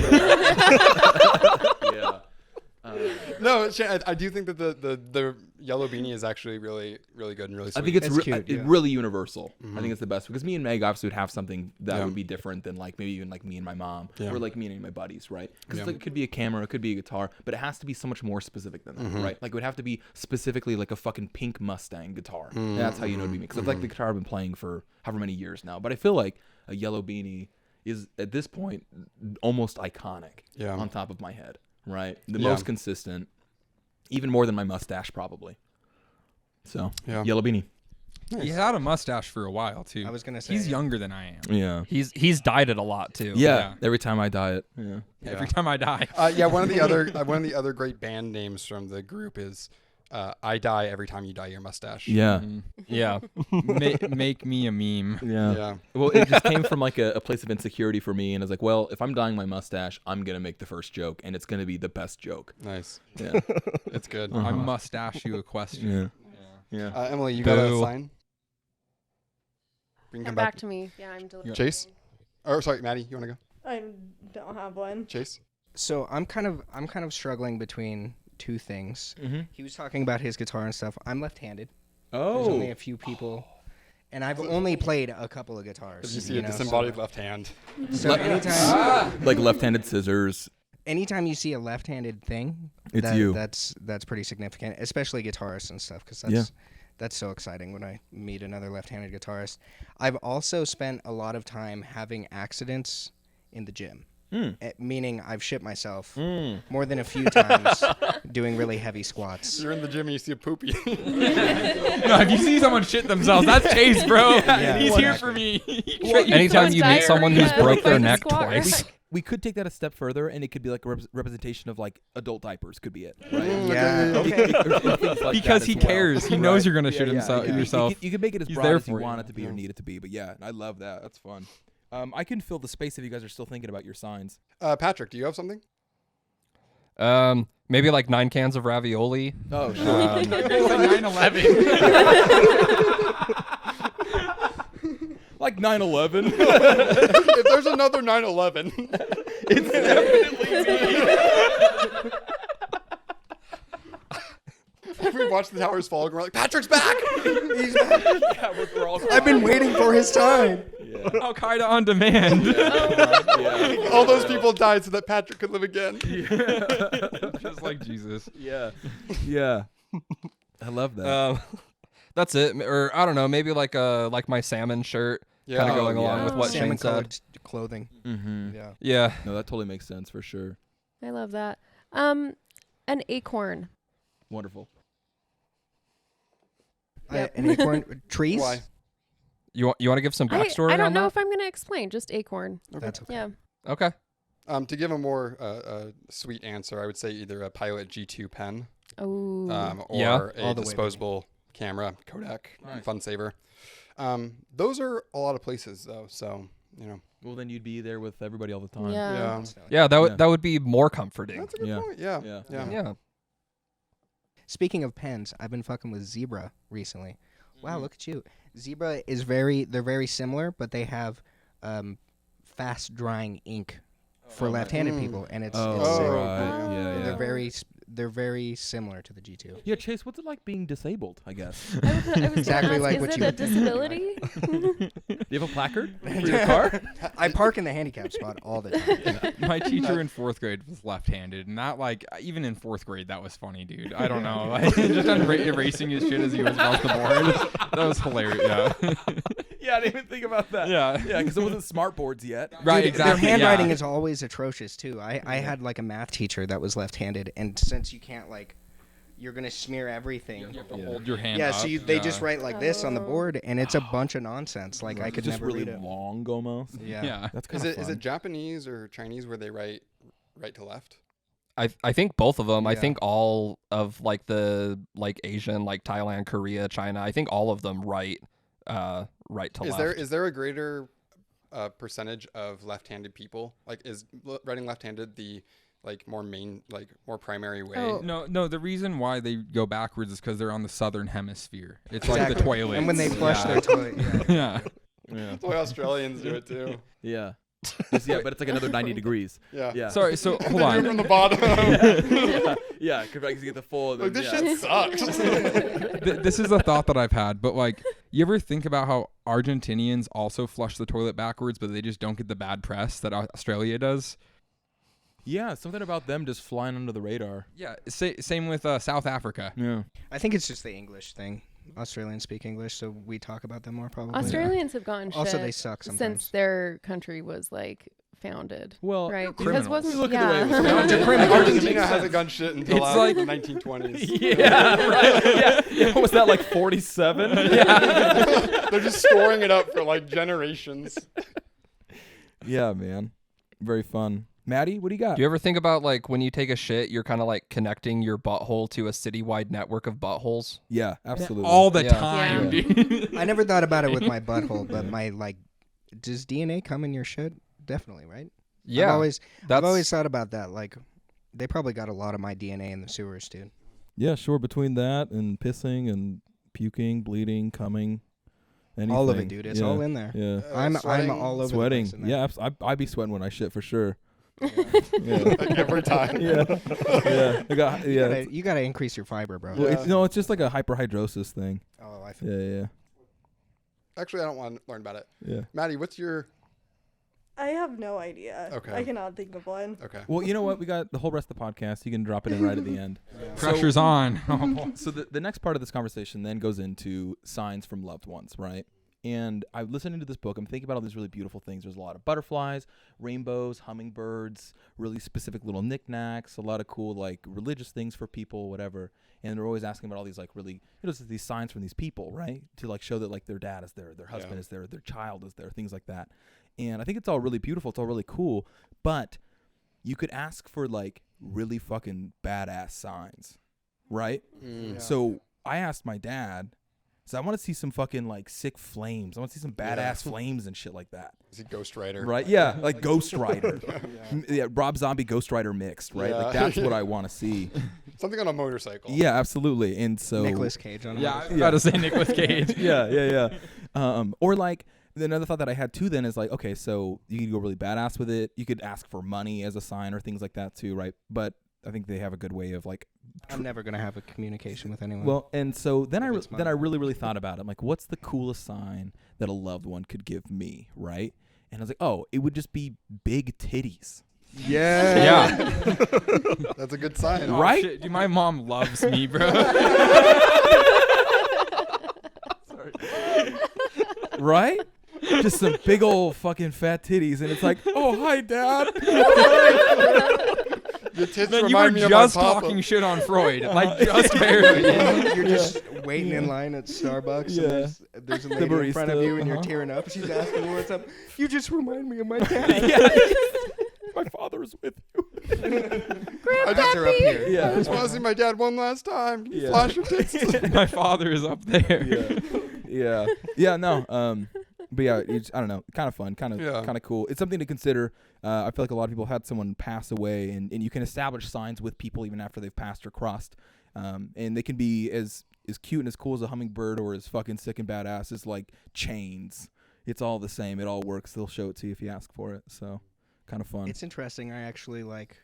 Yeah. No, Shane, I do think that the yellow beanie is actually really, really good and really sweet. I think it's It's cute, yeah. really universal. I think it's the best because me and Meg obviously would have something that Yeah. would be different than like maybe even like me and my mom Yeah. or like me and my buddies, right? Because Yeah. like, it could be a camera, it could be a guitar, but it has to be so much more specific than that, right? Like it would have to be specifically like a fucking pink Mustang guitar. And that's how you know it'd be me. Because it's like the guitar I've been playing for however many years now. But I feel like a yellow beanie is at this point almost iconic on top of my head, right? The most consistent, even more than my mustache probably. So Yeah. yellow beanie. He had a mustache for a while too. I was gonna say he's younger than I am. Yeah. He's dyed it a lot too. Yeah. Every time I diet. Yeah. Every time I die. One of the other great band names from the group is I die every time you dye your mustache. Yeah. Yeah. Make me a meme. Yeah. Yeah. Well, it just came from like a place of insecurity for me, and I was like, well, if I'm dyeing my mustache, I'm gonna make the first joke, and it's gonna be the best joke. Nice. Yeah. It's good. I must ask you a question. Yeah. Emily, you got a Boo. sign? We can Come come back to me. Yeah, I'm delivering. Chase? Oh, sorry, Maddie, you want to go? I don't have one. Chase? So I'm kind of struggling between two things. Mm-hmm. He was talking about his guitar and stuff. I'm left-handed. There's only Oh. a few people, and I've only played a couple of guitars. Did you see a know, disembodied left hand? So anytime, Like left-handed scissors. anytime you see a left-handed thing, It's you. That's pretty significant, especially guitarists and stuff, because that's so exciting when I meet another left-handed guitarist. I've also spent a lot of time having accidents in the gym. Meaning I've shit myself more than a few times doing really heavy squats. You're in the gym and you see a poopy. No, if you see someone shit themselves, that's Chase, bro. Yeah, He's here for exactly. me. Anytime you meet someone who's diarrhea, broke their like neck squat, right? twice. We could take that a step further, and it could be like a representation of like adult diapers. Could be it, right? Yeah. Okay. Or things like Because that he as well. cares. He knows you're gonna shit yeah, himself yeah. yourself. You can make it as He's broad there as you for you. want it to be or need it to be, but yeah, I love that. That's fun. I can fill the space if you guys are still thinking about your signs. Patrick, do you have something? Maybe like 9 cans of ravioli. Oh, sure. 9/11. Like 9/11. If there's another 9/11, It's definitely we watch the towers fall and we're like, Patrick's back. He's back. yeah, we're all I've been waiting for his time. Al Qaeda on demand. yeah. All those people died so that Patrick could live again. Just like Jesus. Yeah. Yeah. I love that. That's it. Or I don't know, maybe like my salmon shirt, Yeah. kind of going along yeah. with what Shane Salmon said. colored clothing. Mm-hmm. Yeah. Yeah. No, that totally makes sense for sure. I love that. An acorn. Wonderful. Yep. An acorn trees. Why? You want to give some backstory I on don't know that? if I'm gonna explain. Just acorn. That's okay. Yeah. Okay. To give a more sweet answer, I would say either a Pilot G2 pen Oh. or Yeah. a All the way disposable camera, Kodak, Nice. Fun Saver. Those are a lot of places though, so you know. Well, then you'd be there with everybody all the time. Yeah. Yeah, Yeah. that would be more comforting. That's a good Yeah. point. Yeah. Yeah. Yeah. Yeah. Speaking of pens, I've been fucking with Zebra recently. Mm-hmm. Wow, look at you. Zebra is they're very similar, but they have fast drying ink for left-handed people, and it's Oh, sick. right. Yeah, They're yeah. very very similar to the G2. Yeah, Chase, what's it like being disabled, I guess? I was Exactly gonna ask, like is what it you a would think. disability? Do you have a placard for your car? I park in the handicap spot all the time. My teacher in 4th grade was left-handed, and not like even in 4th grade that was funny, dude. I don't know, like just erasing his shit as he was across the board. That was hilarious. Yeah. Yeah, I didn't even think about that. Yeah. Yeah, because it wasn't smart boards yet. Right. Dude, Exactly. Their handwriting yeah. is always atrocious too. I had like a math teacher that was left-handed, and since you can't you're gonna smear everything. You have to hold your hand Yeah, up. so they just write like this on the Oh. board, and it's a bunch of nonsense. Like I could just never really read it. long, almost. Yeah. Yeah. That's kind Is of it Japanese or Chinese where they write right to left? I think both of them. I Yeah. think all of like the Asian, like Thailand, Korea, China. I think all of them write right to left. Is there a greater percentage of left-handed people? Like, is writing left-handed the more primary way? Oh. No. The reason why they go backwards is because they're on the southern hemisphere. It's like the Exactly. toilet. And when they flush their toilet, yeah. Yeah. Yeah. That's why Australians do it too. Yeah. Yeah, but it's like another 90 degrees. Yeah. Yeah. Sorry. So hold Do it on. from the bottom. Yeah, because you get the full. Like, this yeah. shit sucks. This is a thought that I've had, but like, you ever think about how Argentinians also flush the toilet backwards, but they just don't get the bad press that Australia does? Yeah, something about them just flying under the radar. Yeah. Same with South Africa. Yeah. I think it's just the English thing. Australians speak English, so we talk about them more probably. Australians have gotten Also, shit they suck sometimes. since their country was founded. Well, right? criminals. Because wasn't Look at the way it was yeah. founded. Argentina hasn't done shit until It's like like- the 1920s. Yeah, right. Yeah. What was that, like 47? Yeah. They're just storing it up for like generations. Yeah, man. Very fun. Maddie, what do you got? Do you ever think about like when you take a shit, you're kind of like connecting your butthole to a citywide network of buttholes? Yeah, absolutely. All the Yeah. time, Yeah. dude. I never thought about it with my butthole, but my does DNA come in your shit? Definitely, right? Yeah, I've always thought about that. Like, they probably got a lot of my DNA in the sewers, dude. Yeah, sure. Between that and pissing and puking, bleeding, coming, anything. All of it, dude. It's Yeah. all in there. Yeah. I'm Sweating, all over Sweating. the place in Yeah, there. I'd be sweating when I shit for sure. Yeah. Like every time. Yeah. Yeah. I got, yeah. You gotta increase your fiber, bro. Well, it's just like a hyperhidrosis thing. Oh, I Yeah, yeah, Actually, I don't want to learn about it. yeah. Maddie, what's your... I have no idea. Okay. I cannot think of one. Okay. Well, you know what? We got the whole rest of the podcast. You can drop it in right at the end. Pressure's on. Oh, boy. So the next part of this conversation then goes into signs from loved ones, right? And I'm listening to this book. I'm thinking about all these really beautiful things. There's a lot of butterflies, rainbows, hummingbirds, really specific little knickknacks, a lot of cool like religious things for people, whatever. And they're always asking about all these like really, these signs from these people, right? To like show that like their dad is there, their husband is there, their child is there, things like that. And I think it's all really beautiful. It's all really cool. But you could ask for like really fucking badass signs, right? Mm. So I asked my dad, so I want to see some fucking like sick flames. I want to see some badass flames and shit like that. Is he Ghost Rider? Right? Yeah, like Ghost Rider. Yeah, Rob Zombie Ghost Rider mixed, right? Yeah. Like that's what I want to see. Something on a motorcycle. Yeah, absolutely. And so Nicolas Cage on Yeah, I it. was about to say Nicolas Cage. yeah. Or like another thought that I had too then is like, okay, so you could go really badass with it. You could ask for money as a sign or things like that too, right? But I think they have a good way of like. I'm never gonna have a communication with anyone. Well, and so then I It's then I really thought about it. I'm like, what's the coolest sign that a loved one could give me, right? And I was like, oh, it would just be big titties. yeah. Yeah. That's a good sign. Oh, Right? shit, dude, my mom loves me, bro. Right? Just some big old fucking fat titties, and it's like, oh, hi, Dad. Your tits Man, you were remind me of just my papa. talking shit on Freud, like just barely. You're just waiting in line at Starbucks. Yeah. And there's a lady in front of barista, you, and you're tearing up. She's asking you what's up. You just remind me of my dad. My father is with you. I just her up here. I Yeah. just want to see my dad one last time. Can you Yeah. Flash your tits. My father is up there. Yeah. No. But yeah, I don't know. Kind of fun. Kind Yeah. of cool. It's something to consider. I feel like a lot of people had someone pass away, and you can establish signs with people even after they've passed or crossed. And they can be as cute and as cool as a hummingbird or as fucking sick and badass as like chains. It's all the same. It all works. They'll show it to you if you ask for it. So kind of fun. It's interesting. I actually like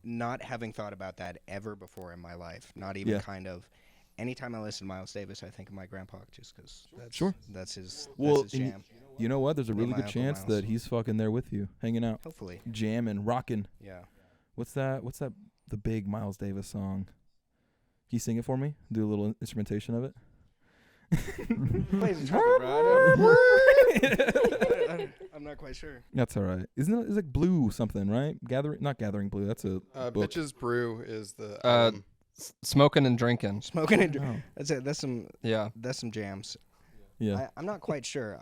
not having thought about that ever before in my life. Not even Yeah. kind of. Anytime I listen to Miles Davis, I think of my grandpa just because that's his Well, that's his and jam. you know what? There's a Me really and good my Uncle chance Miles. that he's fucking there with you, hanging out, Hopefully, jamming, rocking. yeah. What's that? The big Miles Davis song? Can you sing it for me? Do a little instrumentation of it. Plays the trumpet, bro. I'm not quite sure. That's all right. Isn't it? It's like Blue something, right? Not Gathering Blue. That's a book. Bitches Brew is the... Smoking and drinking. Smoking and Oh. that's it. That's some Yeah. jams. Yeah. I'm not quite sure.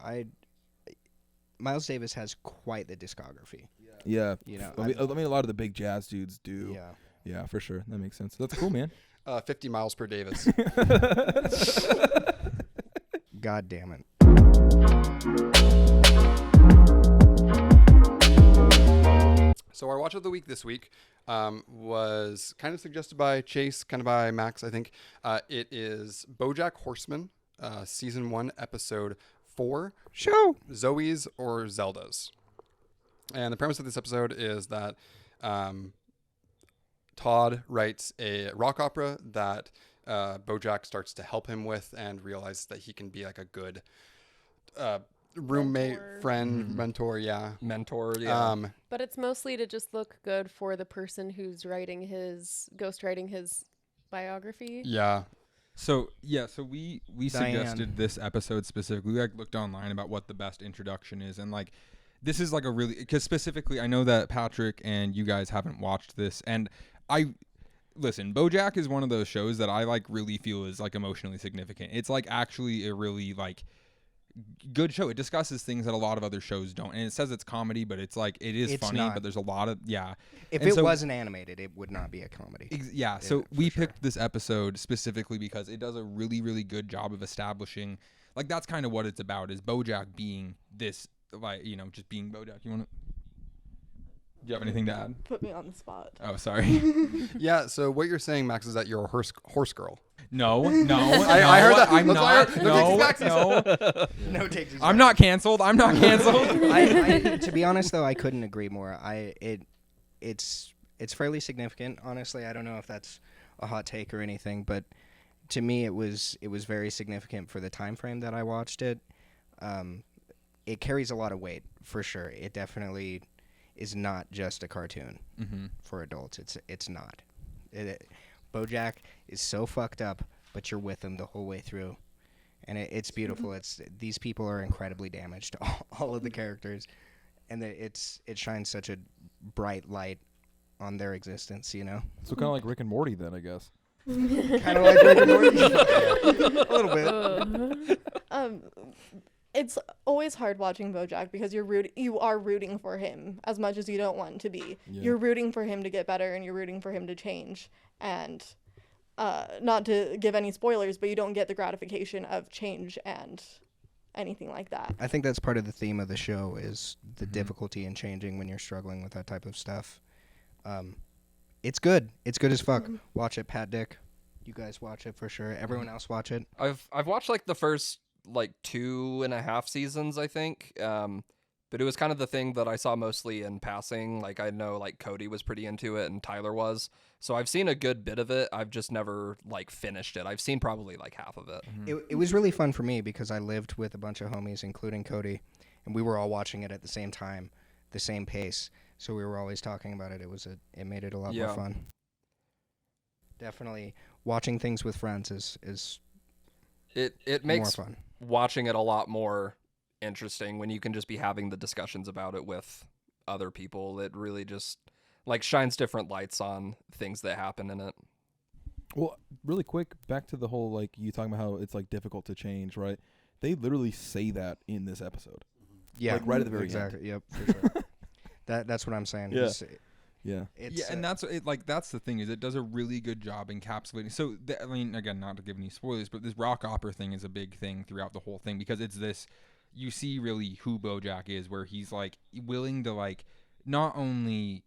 Miles Davis has quite the discography. Yeah. You know, I mean, a lot of the big jazz dudes do. Yeah. Yeah, for sure. That makes sense. That's cool, man. 50 miles per Davis. God damn it. So our watch of the week this week was kind of suggested by Chase, kind of by Max, I think. It is Bojack Horseman, season 1, episode 4. Show. Zoes or Zeldas. And the premise of this episode is that Todd writes a rock opera that Bojack starts to help him with and realizes that he can be like a good roommate, Mentor. friend, mentor, yeah. Mentor. Yeah. But it's mostly to just look good for the person who's ghostwriting his biography. Yeah. So we Diane. suggested this episode specifically. We like looked online about what the best introduction is, and like this is like a really, because specifically I know that Patrick and you guys haven't watched this, and listen, Bojack is one of those shows that I like really feel is like emotionally significant. It's like actually a really like good show. It discusses things that a lot of other shows don't, and it says it's comedy, but it's like it's funny, not. but there's a lot of If And it so- wasn't animated, it would not be a comedy. Yeah, Yeah, so for we sure. picked this episode specifically because it does a really, really good job of establishing, like, that's kind of what it's about, is Bojack being this, like, you know, just being Bojack. You want to? Do you have anything to add? Put me on the spot. Oh, sorry. Yeah. So what you're saying, Max, is that you're a horse girl. No. I heard that. I'm That's what I not. heard. No, Takes no. No takes. I'm not canceled. I'm not canceled. To be honest, though, I couldn't agree more. It's fairly significant. Honestly, I don't know if that's a hot take or anything, but to me, it was very significant for the time frame that I watched it. It carries a lot of weight for sure. It definitely is not just a cartoon for adults. It's not. Bojack is so fucked up, but you're with him the whole way through, and it's beautiful. These people are incredibly damaged, all of the characters, and it shines such a bright light on their existence. You know, So kind of like Rick and Morty, then I guess. kind of like Rick and Morty. A little bit. It's always hard watching Bojack because you are rooting for him as much as you don't want to be. Yeah. You're rooting for him to get better and you're rooting for him to change. And not to give any spoilers, but you don't get the gratification of change and anything like that. I think that's part of the theme of the show is the difficulty in changing when you're struggling with that type of stuff. It's good. It's good as fuck. Watch it, Pat Dick. You guys watch it for sure. Everyone else watch it. I've watched like the first like 2.5 seasons, I think. But it was kind of the thing that I saw mostly in passing. Like I know like Cody was pretty into it and Tyler was. So I've seen a good bit of it. I've just never like finished it. I've seen probably like half of it. It was really fun for me because I lived with a bunch of homies, including Cody, and we were all watching it at the same time, the same pace. So we were always talking about it. It made it a lot more fun. Definitely watching things with friends is It more makes fun. watching it a lot more interesting when you can just be having the discussions about it with other people. It really just like shines different lights on things that happen in it. Well, really quick, back to the whole like you talking about how it's like difficult to change, right? They literally say that in this episode. Yeah, like right at the very exactly. Yep, for sure. That's what I'm saying. Yeah. It's, Yeah, and that's it. Like that's the thing is, it does a really good job encapsulating. So I mean, again, not to give any spoilers, but this rock opera thing is a big thing throughout the whole thing because it's this. You see really who Bojack is, where he's like willing to like not only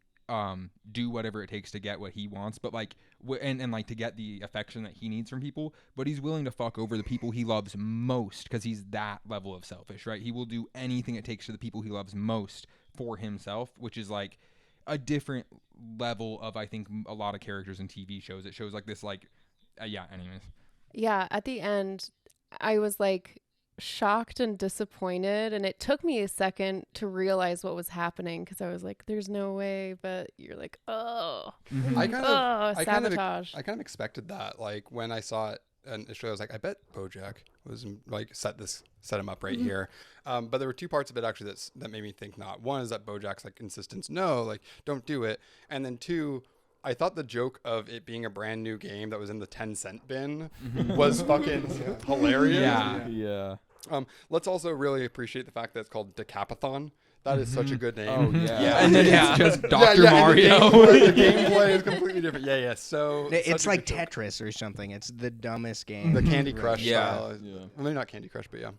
do whatever it takes to get what he wants, but like and like to get the affection that he needs from people, but he's willing to fuck over the people he loves most because he's that level of selfish, right? He will do anything it takes to the people he loves most for himself, which is like a different level of I think a lot of characters in TV shows. It shows like this like anyways. Yeah, at the end, I was like shocked and disappointed, and it took me a second to realize what was happening because I was like, "There's no way," but you're like, "Oh, I sabotage." kind of expected that. Like when I saw it initially, I was like, I bet Bojack was like set him up right here. But there were two parts of it actually that made me think not. One is that Bojack's like insistence, no, like don't do it, and then two, I thought the joke of it being a brand new game that was in the 10-cent bin was fucking hilarious. Yeah. Let's also really appreciate the fact that it's called Decapathon. That is such a good name. Oh yeah. And then it's just Dr. Yeah, Mario. The gameplay is completely different. Yeah. So it's such a like good joke. Tetris or something. It's the dumbest game. The Candy Crush Yeah. style. Yeah. Well, maybe not Candy Crush, but yeah.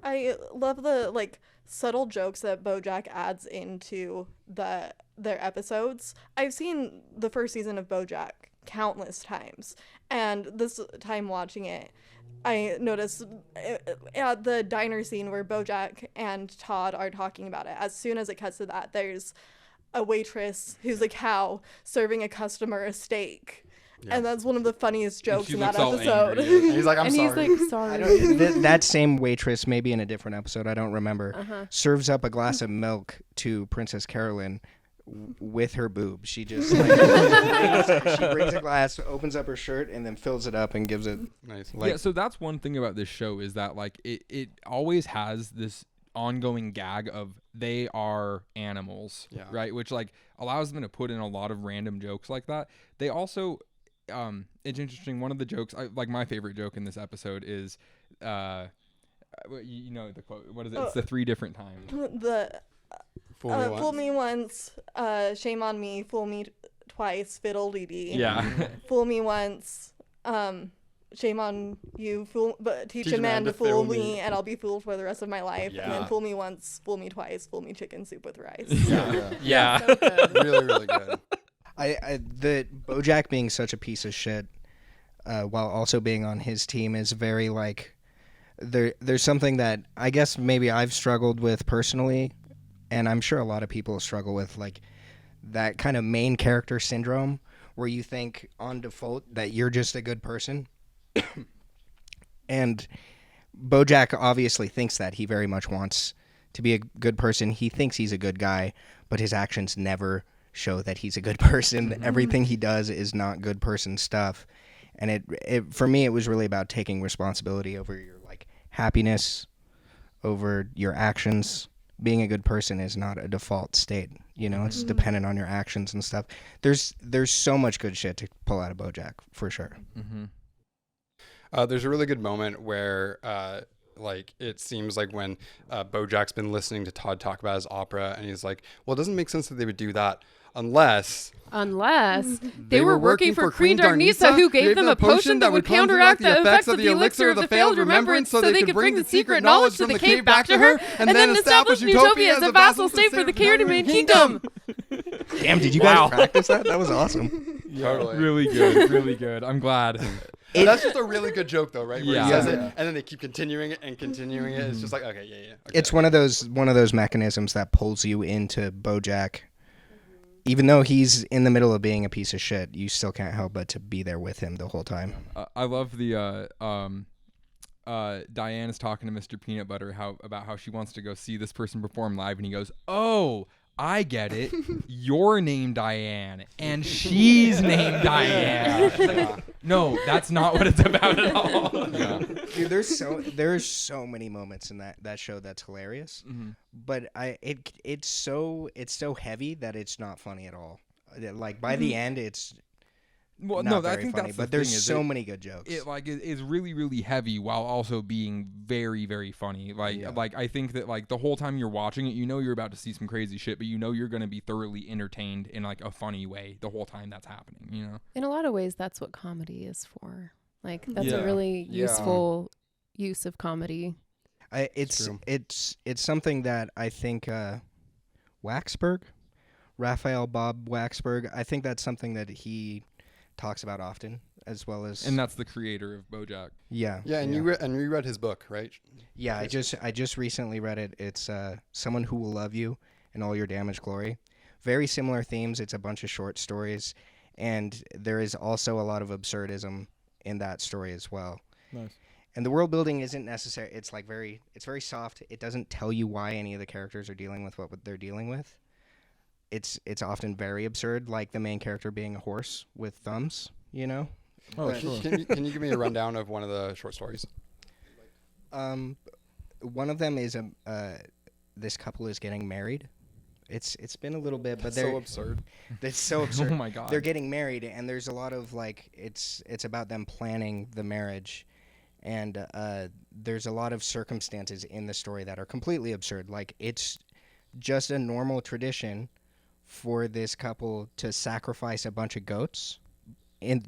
I love the like subtle jokes that Bojack adds into their episodes. I've seen the first season of Bojack countless times, and this time watching it, I noticed at the diner scene where Bojack and Todd are talking about it. As soon as it cuts to that, there's a waitress who's a cow serving a customer a steak. Yeah. And that's one of the funniest jokes she in that looks all episode. angry. And he's like, I'm and sorry. he's like, "Sorry." That same waitress, maybe in a different episode, I don't remember, serves up a glass of milk to Princess Carolyn with her boob. She just like, she brings a glass, opens up her shirt, and then fills it up and gives it. Nice. Yeah, so that's one thing about this show is that like it always has this ongoing gag of they are animals, Yeah. right? Which like allows them to put in a lot of random jokes like that. They also, it's interesting. One of the jokes, like my favorite joke in this episode is, you know the quote. What is it? It's the 3 different times. The Fool me once. fool me once, shame on me. Fool me twice, fiddle-dee-dee. Yeah. Fool me once, shame on you. But teach a man to fool me, and I'll be fooled for the rest of my life. And Yeah. then fool me once, fool me twice, fool me chicken soup with rice. Yeah. So good. Really, really good. The Bojack being such a piece of shit, while also being on his team is very like, there's something that I guess maybe I've struggled with personally, and I'm sure a lot of people struggle with, like that kind of main character syndrome where you think on default that you're just a good person. And Bojack obviously thinks that. He very much wants to be a good person. He thinks he's a good guy, but his actions never show that he's a good person. Everything he does is not good person stuff. And it for me, it was really about taking responsibility over your like happiness, over your actions. Being a good person is not a default state. You know, it's dependent on your actions and stuff. There's so much good shit to pull out of Bojack for sure. There's a really good moment where like it seems like when Bojack's been listening to Todd talk about his opera, and he's like, well, it doesn't make sense that they would do that unless They were working for Queen Darnisa, who gave them a potion that would counteract the effects of the elixir of the failed remembrance, so they could bring the secret knowledge to the cave back to her, and then establish Utopia as a vassal state for the Cardaman Kingdom. Damn, did you guys practice that? That was awesome. Totally. Really good. Really good. I'm glad. And that's just a really good joke, though, right? Where Yeah. he says it, and then they keep continuing it and continuing it. It's just like, okay, yeah. Okay. It's one of those mechanisms that pulls you into Bojack. Even though he's in the middle of being a piece of shit, you still can't help but to be there with him the whole time. I love the Diane is talking to Mr. Peanut Butter about how she wants to go see this person perform live, and he goes, "Oh, I get it. You're named Diane, and she's named Diane." She's like, no, that's not what it's about at all. Dude, there's so many moments in that show that's hilarious, but it's so heavy that it's not funny at all. Like by the end, it's Well, not no, very I think funny, that's but the there's thing, so many good jokes. It like is really really heavy while also being very very funny. Like I think that like the whole time you're watching it, you know you're about to see some crazy shit, but you know you're going to be thoroughly entertained in like a funny way the whole time that's happening. You know. In a lot of ways, that's what comedy is for. Like that's Yeah. a really Yeah. useful use of comedy. It's true. it's something that I think Raphael Bob Waxberg, I think that's something that he talks about often, as well as And that's the creator of Bojack. Yeah, and you read his book, right? Yeah, I just recently read it. It's Someone Who Will Love You in All Your Damaged Glory. Very similar themes. It's a bunch of short stories, and there is also a lot of absurdism in that story as well. Nice. And the world building isn't necessary. It's like it's very soft. It doesn't tell you why any of the characters are dealing with what they're dealing with. It's often very absurd, like the main character being a horse with thumbs, you know? Oh, sure. Can you give me a rundown of one of the short stories? One of them is this couple is getting married. It's been a little bit, but they're so absurd. It's so absurd. Oh my god. They're getting married, and there's a lot of like it's about them planning the marriage, and there's a lot of circumstances in the story that are completely absurd. Like it's just a normal tradition for this couple to sacrifice a bunch of goats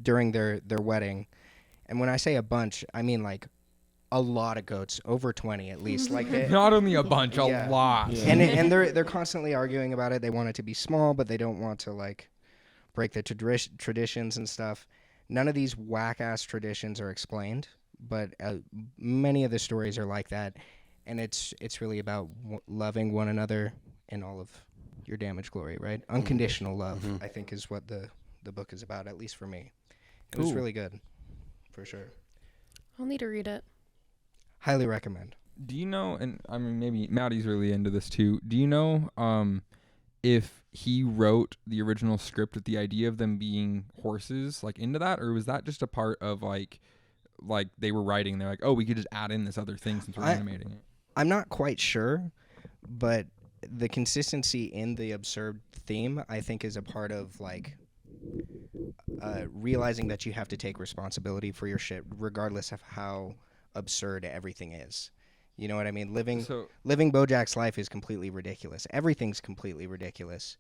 during their wedding, and when I say a bunch, I mean like a lot of goats, over 20 at least. Like Not only a bunch, Yeah. a lot. Yeah. and they're constantly arguing about it. They want it to be small, but they don't want to like break the traditions and stuff. None of these whack ass traditions are explained, but many of the stories are like that, and it's really about loving one another in all of your damaged glory, right? Unconditional love, I think, is what the book is about, at least for me. It was Ooh. really good, for sure. I'll need to read it. Highly recommend. Do you know, and I mean maybe Maddie's really into this too, do you know if he wrote the original script with the idea of them being horses like into that, or was that just a part of like they were writing, they're like, oh, we could just add in this other thing since we're animating it? I'm not quite sure, but the consistency in the absurd theme, I think, is a part of like realizing that you have to take responsibility for your shit, regardless of how absurd everything is. You know what I mean? Living Bojack's life is completely ridiculous. Everything's completely ridiculous,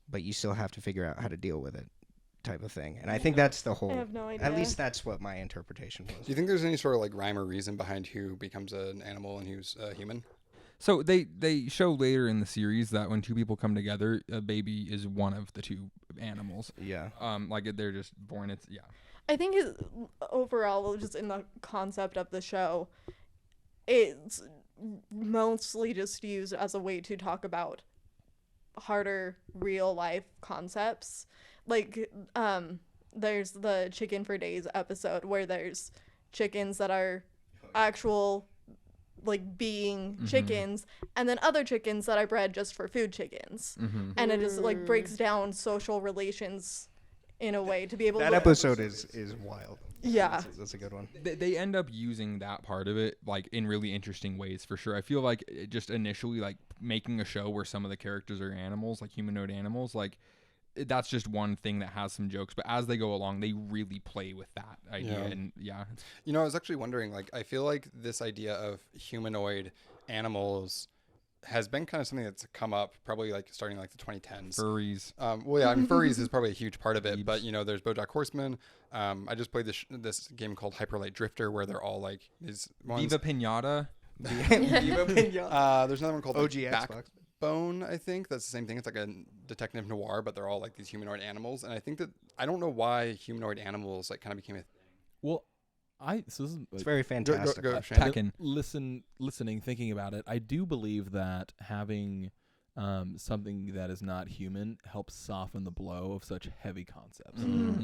but you still have to figure out how to deal with it, type of thing. And I think that's the whole. I have no idea. At least that's what my interpretation Do was. you think there's any sort of like rhyme or reason behind who becomes an animal and who's a human? So they show later in the series that when two people come together, a baby is one of the two animals. Yeah. Like they're just born. It's I think overall, just in the concept of the show, it's mostly just used as a way to talk about harder real life concepts. Like, there's the Chicken for Days episode where there's chickens that are actual, like, being chickens, and then other chickens that are bred just for food chickens. And it just, like, breaks down social relations in a way to be able That to... episode is wild. Yeah. That's a good one. they end up using that part of it like in really interesting ways for sure. I feel like it just initially like making a show where some of the characters are animals, like humanoid animals, like that's just one thing that has some jokes, but as they go along they really play with that idea. And You know, I was actually wondering, like, I feel like this idea of humanoid animals has been kind of something that's come up probably like starting like the 2010s. Furries. Well, yeah, I mean, furries is probably a huge part of it, but you know, there's Bojack Horseman. I just played this game called Hyperlight Drifter where they're all like these ones. Viva Pinata. There's another one called OG like, Xbox. Backbone, I think. That's the same thing. It's like a detective noir, but they're all like these humanoid animals. And I think that I don't know why humanoid animals like kind of became a thing. Well, so this is It's very fantastic. Go, Shane. Tekken. listening, thinking about it, I do believe that having something that is not human helps soften the blow of such heavy concepts,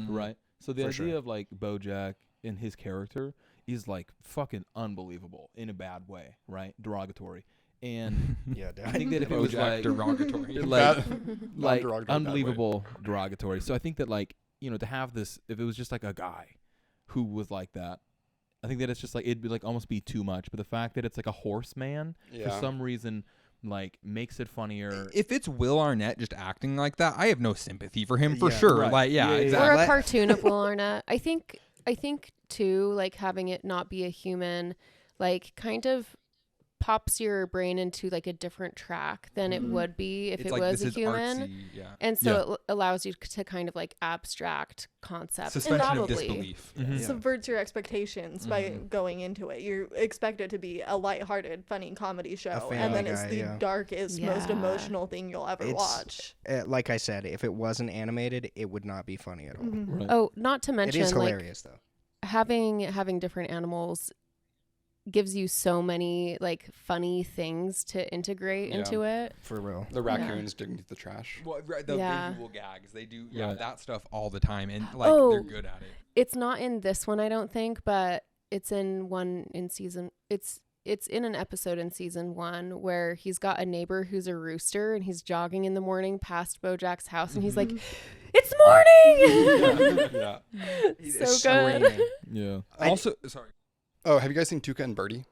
right? So the idea of like Bojack and his character is like fucking unbelievable in a bad way, right? Derogatory. And Yeah, I think that if it was Bojack like derogatory. like Non-derogatory, bad way. unbelievable derogatory. So I think that like, you know, to have this, if it was just like a guy who was like that, I think that it's just like it'd be like almost be too much. But the fact that it's like a horseman for some reason like makes it funnier. If it's Will Arnett just acting like that, I have no sympathy for him for Yeah, sure. right. Like exactly. Or a cartoon of Will Arnett. I think too, like having it not be a human, like kind of pops your brain into like a different track than it would be if It's it like, was this a is human. artsy, yeah. And so it allows you to kind of like abstract concepts. Suspension of Probably. disbelief. subverts your expectations by going into it. You expect it to be a lighthearted, funny comedy show, and then Family it's Guy, the yeah. darkest, most Yeah. emotional thing you'll ever It's- watch. Like I said, if it wasn't animated, it would not be funny at all. Right. Oh, not to It mention is like hilarious though. having different animals gives you so many like funny things to integrate Yeah. into it. For real. The raccoons digging through the trash. Well, right, the Yeah. visual gags, they do Right. that stuff all the time, and like Oh. they're good at it. It's not in this one, I don't think, but it's in one in season. It's in an episode in season 1 where he's got a neighbor who's a rooster and he's jogging in the morning past Bojack's house and he's like, "It's morning!" Yeah. So good. Screaming. Yeah. Also, sorry. Oh, have you guys seen Tuca and Birdie?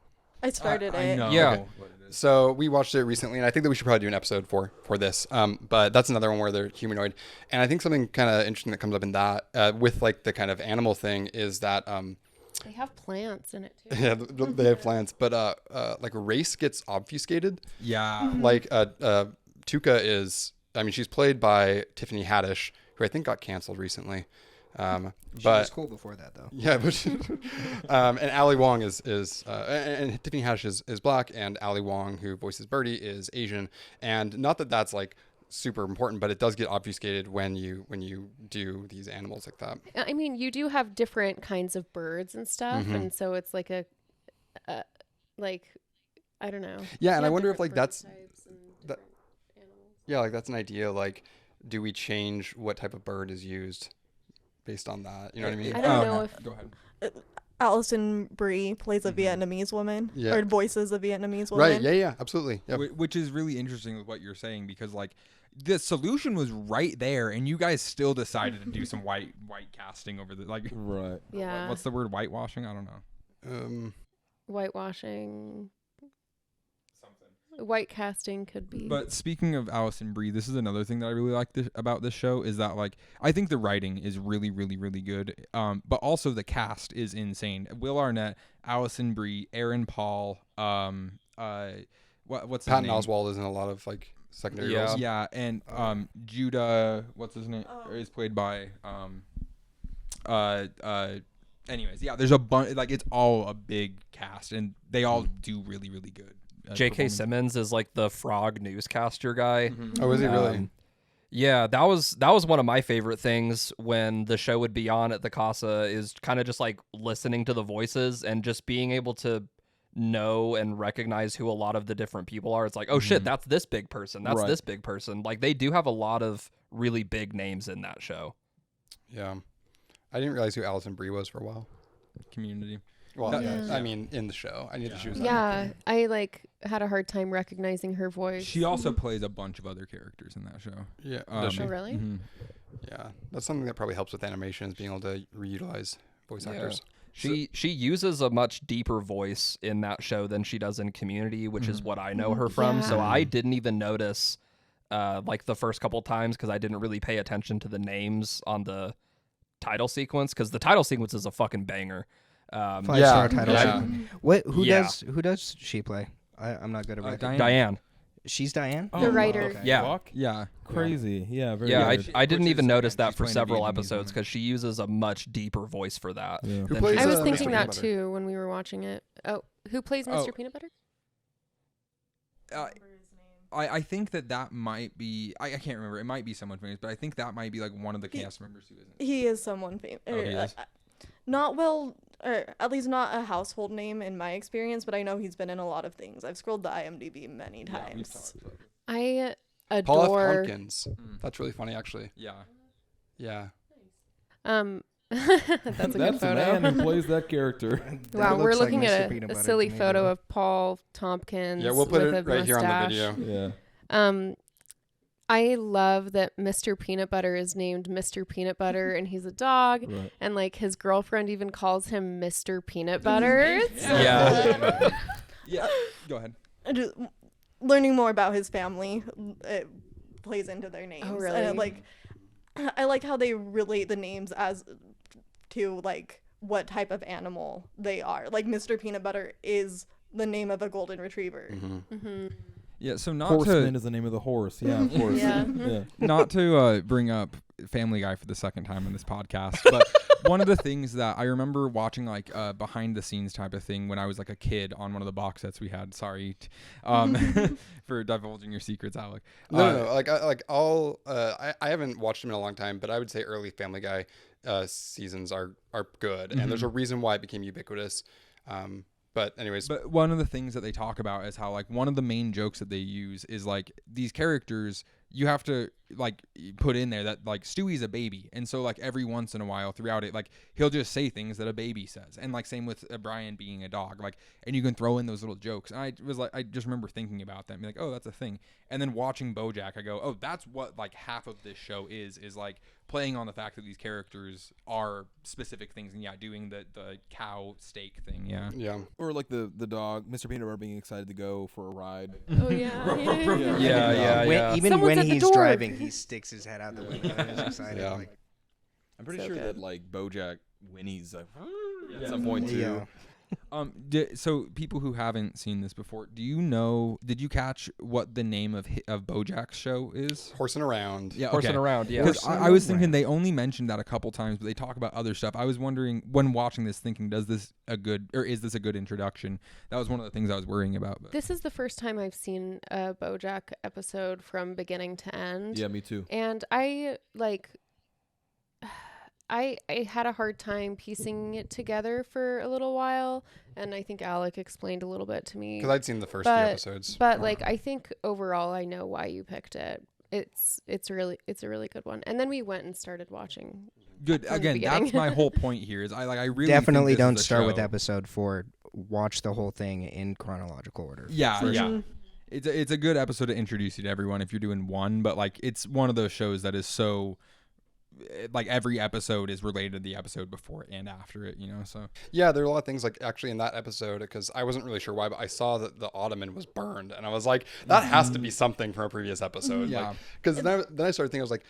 I started I it. know. Yeah. what it is. So we watched it recently, and I think that we should probably do an episode for this. But that's another one where they're humanoid, and I think something kind of interesting that comes up in that with like the kind of animal thing is that They have plants in it too. yeah, they have plants, but like race gets obfuscated. Yeah. Like Tuca is, I mean, she's played by Tiffany Haddish, who I think got canceled recently. She But was cool before that though. yeah, but and Ali Wong is and Tiffany Haddish is black, and Ali Wong, who voices Birdie, is Asian. And not that that's like super important, but it does get obfuscated when you do these animals like that. I mean, you do have different kinds of birds and stuff, Mhm. and so it's like a like I don't know. Yeah, You and I have wonder if different like that's bird types and that- different animals. yeah, like that's an idea. Like, do we change what type of bird is used based on that? You know what I mean? I don't know okay. if Go ahead. Allison Brie plays a Vietnamese woman, Yeah. or voices a Vietnamese woman. Right? Yeah, absolutely. Yeah. Which is really interesting with what you're saying, because like the solution was right there, and you guys still decided to do some white casting over the like. Right. Yeah. What's the word? Whitewashing? I don't know. Whitewashing. white casting could be. But speaking of Allison Brie, this is another thing that I really like about this show is that like I think the writing is really, really, really good. But also the cast is insane. Will Arnett, Allison Brie, Aaron Paul, what's his Patton name? Oswalt is in a lot of like secondary Yeah. roles. Yeah, and Judah, what's his name? Is played by anyways, yeah, there's a bunch, like it's all a big cast and they all do really, really good. J.K. Simmons is like the frog newscaster guy. Oh, is he really? Yeah, that was one of my favorite things when the show would be on at the Casa, is kind of just like listening to the voices and just being able to know and recognize who a lot of the different people are. It's like, oh shit, that's this big person. That's Right. this big person. Like they do have a lot of really big names in that show. Yeah. I didn't realize who Allison Brie was for a while. Community. Well, Yeah. I mean, in the show. I knew that she was on Yeah, I like had a hard time recognizing her voice. She also plays a bunch of other characters in that show. Yeah. Um, Oh, really? mhm. Yeah. That's something that probably helps with animation, is being able to reutilize voice actors. She uses a much deeper voice in that show than she does in Community, which is what I know her from. So Yeah. I didn't even notice like the first couple times because I didn't really pay attention to the names on the title sequence, because the title sequence is a fucking banger. 5-star title. yeah. sheet. What? Who Yeah. does she play? I'm not good at recognizing. Diane. She's Diane. The writer. okay. Yeah. Fuck. Yeah. Crazy. Yeah. Very Yeah, good. I didn't Which even is, notice again, that she's for playing a several Vietnamese episodes woman. because she uses a much deeper voice for that. Yeah. Who than plays she I was does Mr. thinking Peanut that Butter? too when we were watching it. Oh, who plays Mr. Oh. Peanut Butter? I think that might be I can't remember. It might be someone famous, but I think that might be like one of the cast members who isn't. He is someone famous. Oh, he is? Not well, or at least not a household name in my experience, but I know he's been in a lot of things. I've scrolled the IMDb many times. I Paul F. adore. Tompkins. That's really funny, actually. Yeah. Yeah. That's a good That's the photo. man who plays that character. That Wow, we're looks like looking Mr. at Peanut a Butter silly to me, photo though. of Paul Tompkins. Yeah, we'll put with it a right here on the mustache. video. Yeah. I love that Mr. Peanut Butter is named Mr. Peanut Butter and he's a dog, Right. and like his girlfriend even calls him Mr. Peanut Butter. Yeah. Yeah. Go ahead. And just learning more about his family, it plays into their names. Oh, And really? I like how they relate the names as to like what type of animal they are. Like Mr. Peanut Butter is the name of a golden retriever. Mm-hmm. Yeah, so not Horseman to is the name of the horse. Yeah, of course. Yeah. Yeah. not to bring up Family Guy for the second time in this podcast, but one of the things that I remember watching, like behind the scenes type of thing when I was like a kid on one of the box sets we had. Sorry, for divulging your secrets, Alec. No. Like, I haven't watched them in a long time, but I would say early Family Guy seasons are good, and there's a reason why it became ubiquitous. But anyways, But one of the things that they talk about is how like one of the main jokes that they use is like these characters you have to like put in there that like Stewie's a baby, and so like every once in a while throughout it, like he'll just say things that a baby says, and like same with Brian being a dog, like, and you can throw in those little jokes. And I was like, I just remember thinking about that and be like, oh, that's a thing. And then watching Bojack, I go, oh, that's what like half of this show is like playing on the fact that these characters are specific things, and yeah, doing the cow steak thing, yeah. Or like the dog, Mr. Peanut Butter, being excited to go for a ride. Oh yeah. Yeah. Even Someone's when at the he's door. driving, he sticks his head out the window and is excited. Yeah. Like, I'm pretty So sure good. that like Bojack whinnies at some point too. yeah. So people who haven't seen this before, did you catch what the name of Bojack's show is? horsing around. Yeah, Horsing around, yeah. Because I was thinking they only mentioned that a couple times, but they talk about other stuff. I was wondering when watching this, thinking, is this a good introduction? That was one of the things I was worrying about. But. This is the first time I've seen a BoJack episode from beginning to end. Yeah, me too. And I had a hard time piecing it together for a little while, and I think Alec explained a little bit to me. Because I'd seen the first few episodes. But like I think overall I know why you picked it. It's a really good one. And then we went and started watching. Good. from the Again, beginning. that's my whole point here. Is I really Definitely think this don't is a start with show. episode 4. Watch the whole thing in chronological order. Yeah, First. yeah. It's a good episode to introduce you to everyone if you're doing one, but like it's one of those shows that is so like every episode is related to the episode before and after it, so Yeah, there are a lot of things like actually in that episode, because I wasn't really sure why, but I saw that the ottoman was burned, and I was like, that has to be something from a previous episode. Yeah. Because then I started thinking, I was like,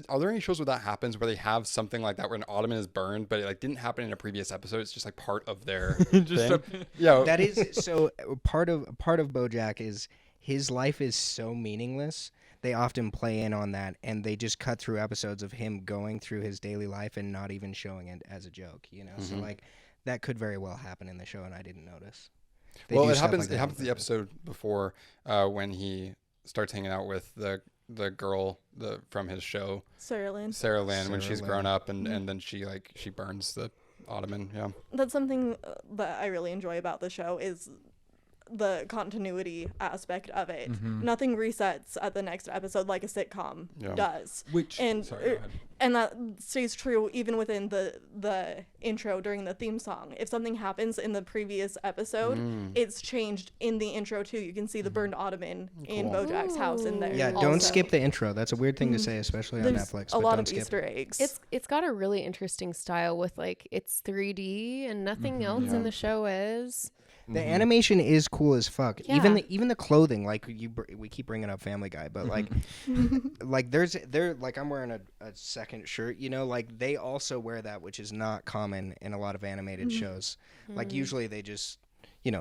are there any shows where that happens, where they have something like that where an ottoman is burned, but it like didn't happen in a previous episode? It's just like part of their thing. Yeah. That is so part of Bojack is his life is so meaningless. They often play in on that, and they just cut through episodes of him going through his daily life and not even showing it as a joke, So like that could very well happen in the show, and I didn't notice. Well, it happens. It happens the episode before when he starts hanging out with the girl from his show, Sarah Lynn, when she's grown up, and then she burns the ottoman. Yeah, that's something that I really enjoy about the show is the continuity aspect of it. Nothing resets at the next episode like a sitcom does. And that stays true even within the intro during the theme song. If something happens in the previous episode, it's changed in the intro too. You can see the burned ottoman in Bojack's house in there. Yeah, don't skip the intro. That's a weird thing to say, especially on There's Netflix. a lot don't of skip Easter it. eggs. It's got a really interesting style with like it's 3D and nothing else in the show is. The animation is cool as fuck. Yeah. Even the clothing, like we keep bringing up Family Guy, but like, like I'm wearing a second shirt, like they also wear that, which is not common in a lot of animated shows. Like usually they just,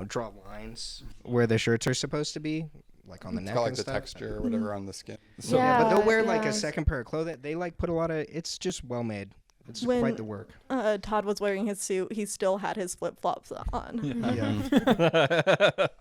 draw lines where the shirts are supposed to be, like on the neck. got like and the stuff. texture or whatever on the skin. So, but they'll wear like a second pair of clothing. They like put a lot of. It's just well made. It's quite the work. Todd was wearing his suit, he still had his flip-flops on.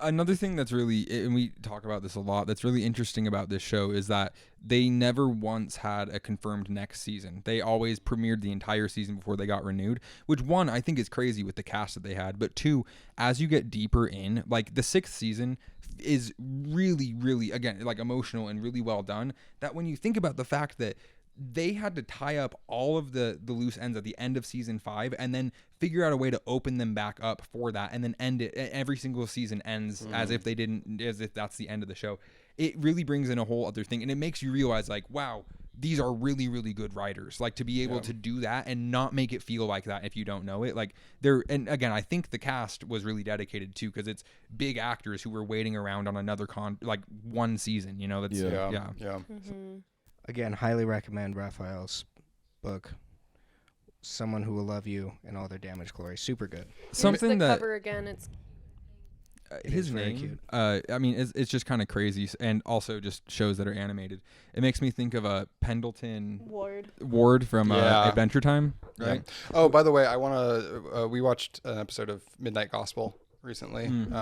Another thing that's really, and we talk about this a lot, that's really interesting about this show is that they never once had a confirmed next season. They always premiered the entire season before they got renewed, which one, I think is crazy with the cast that they had, but two, as you get deeper in, like the 6th season is really, really, again, like emotional and really well done, that when you think about the fact that they had to tie up all of the loose ends at the end of season 5 and then figure out a way to open them back up for that and then end it. Every single season ends as if that's the end of the show. It really brings in a whole other thing, and it makes you realize like, wow, these are really, really good writers. Like to be able to do that and not make it feel like that if you don't know it. Like and again, I think the cast was really dedicated too, because it's big actors who were waiting around on another one season, that's Again, highly recommend Raphael's book, Someone Who Will Love You in All Their Damage Glory. Super good. Something the cover again. It's is his very name. cute. I mean, it's just kind of crazy, and also just shows that are animated. It makes me think of a Pendleton Ward from Adventure Time, right? Yeah. Oh, by the way, we watched an episode of Midnight Gospel recently, and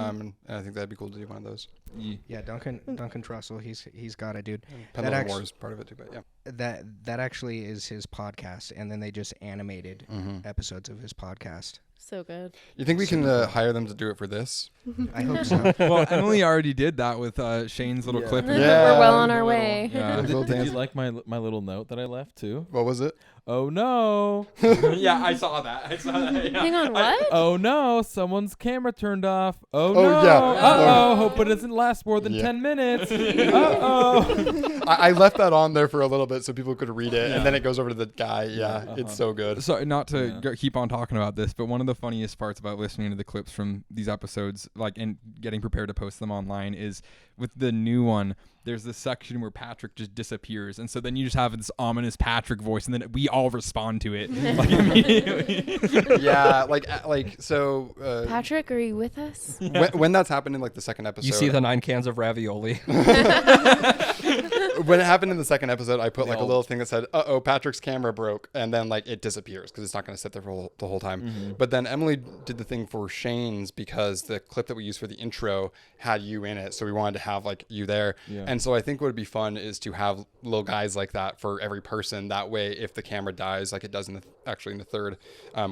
I think that'd be cool to do one of those. Yeah, Duncan Trussell, he's got it, dude. Pendleton Ward is part of it too, but yeah. That actually is his podcast, and then they just animated episodes of his podcast. so good. You think we can hire them to do it for this? I hope so. Well, Emily already did that with Shane's little clip. We're well on our way. Yeah. Did you like my little note that I left too? What was it? Oh no! Yeah, I saw that. Yeah. Hang on, what? Oh no! Someone's camera turned off. Oh, Oh, no! yeah. Uh oh! Hope it doesn't last more than 10 minutes. Uh-oh. I left that on there for a little bit so people could read it, and then it goes over to the guy. Yeah, it's so good. So not to keep on talking about this, but one of the funniest parts about listening to the clips from these episodes, like and getting prepared to post them online, is with the new one. There's this section where Patrick just disappears, and so then you just have this ominous Patrick voice, and then we all respond to it like immediately. Yeah, like so. Patrick, are you with us? When that's happened in like the second episode, You see the 9 cans of ravioli. When it happened in the second episode, I put like a little thing that said, "Uh-oh, Patrick's camera broke," and then like it disappears because it's not going to sit there for the whole time. But then Emily did the thing for Shane's because the clip that we used for the intro had you in it, so we wanted to have like you there. Yeah. And so I think what would be fun is to have little guys like that for every person. That way, if the camera dies, like it does in the third,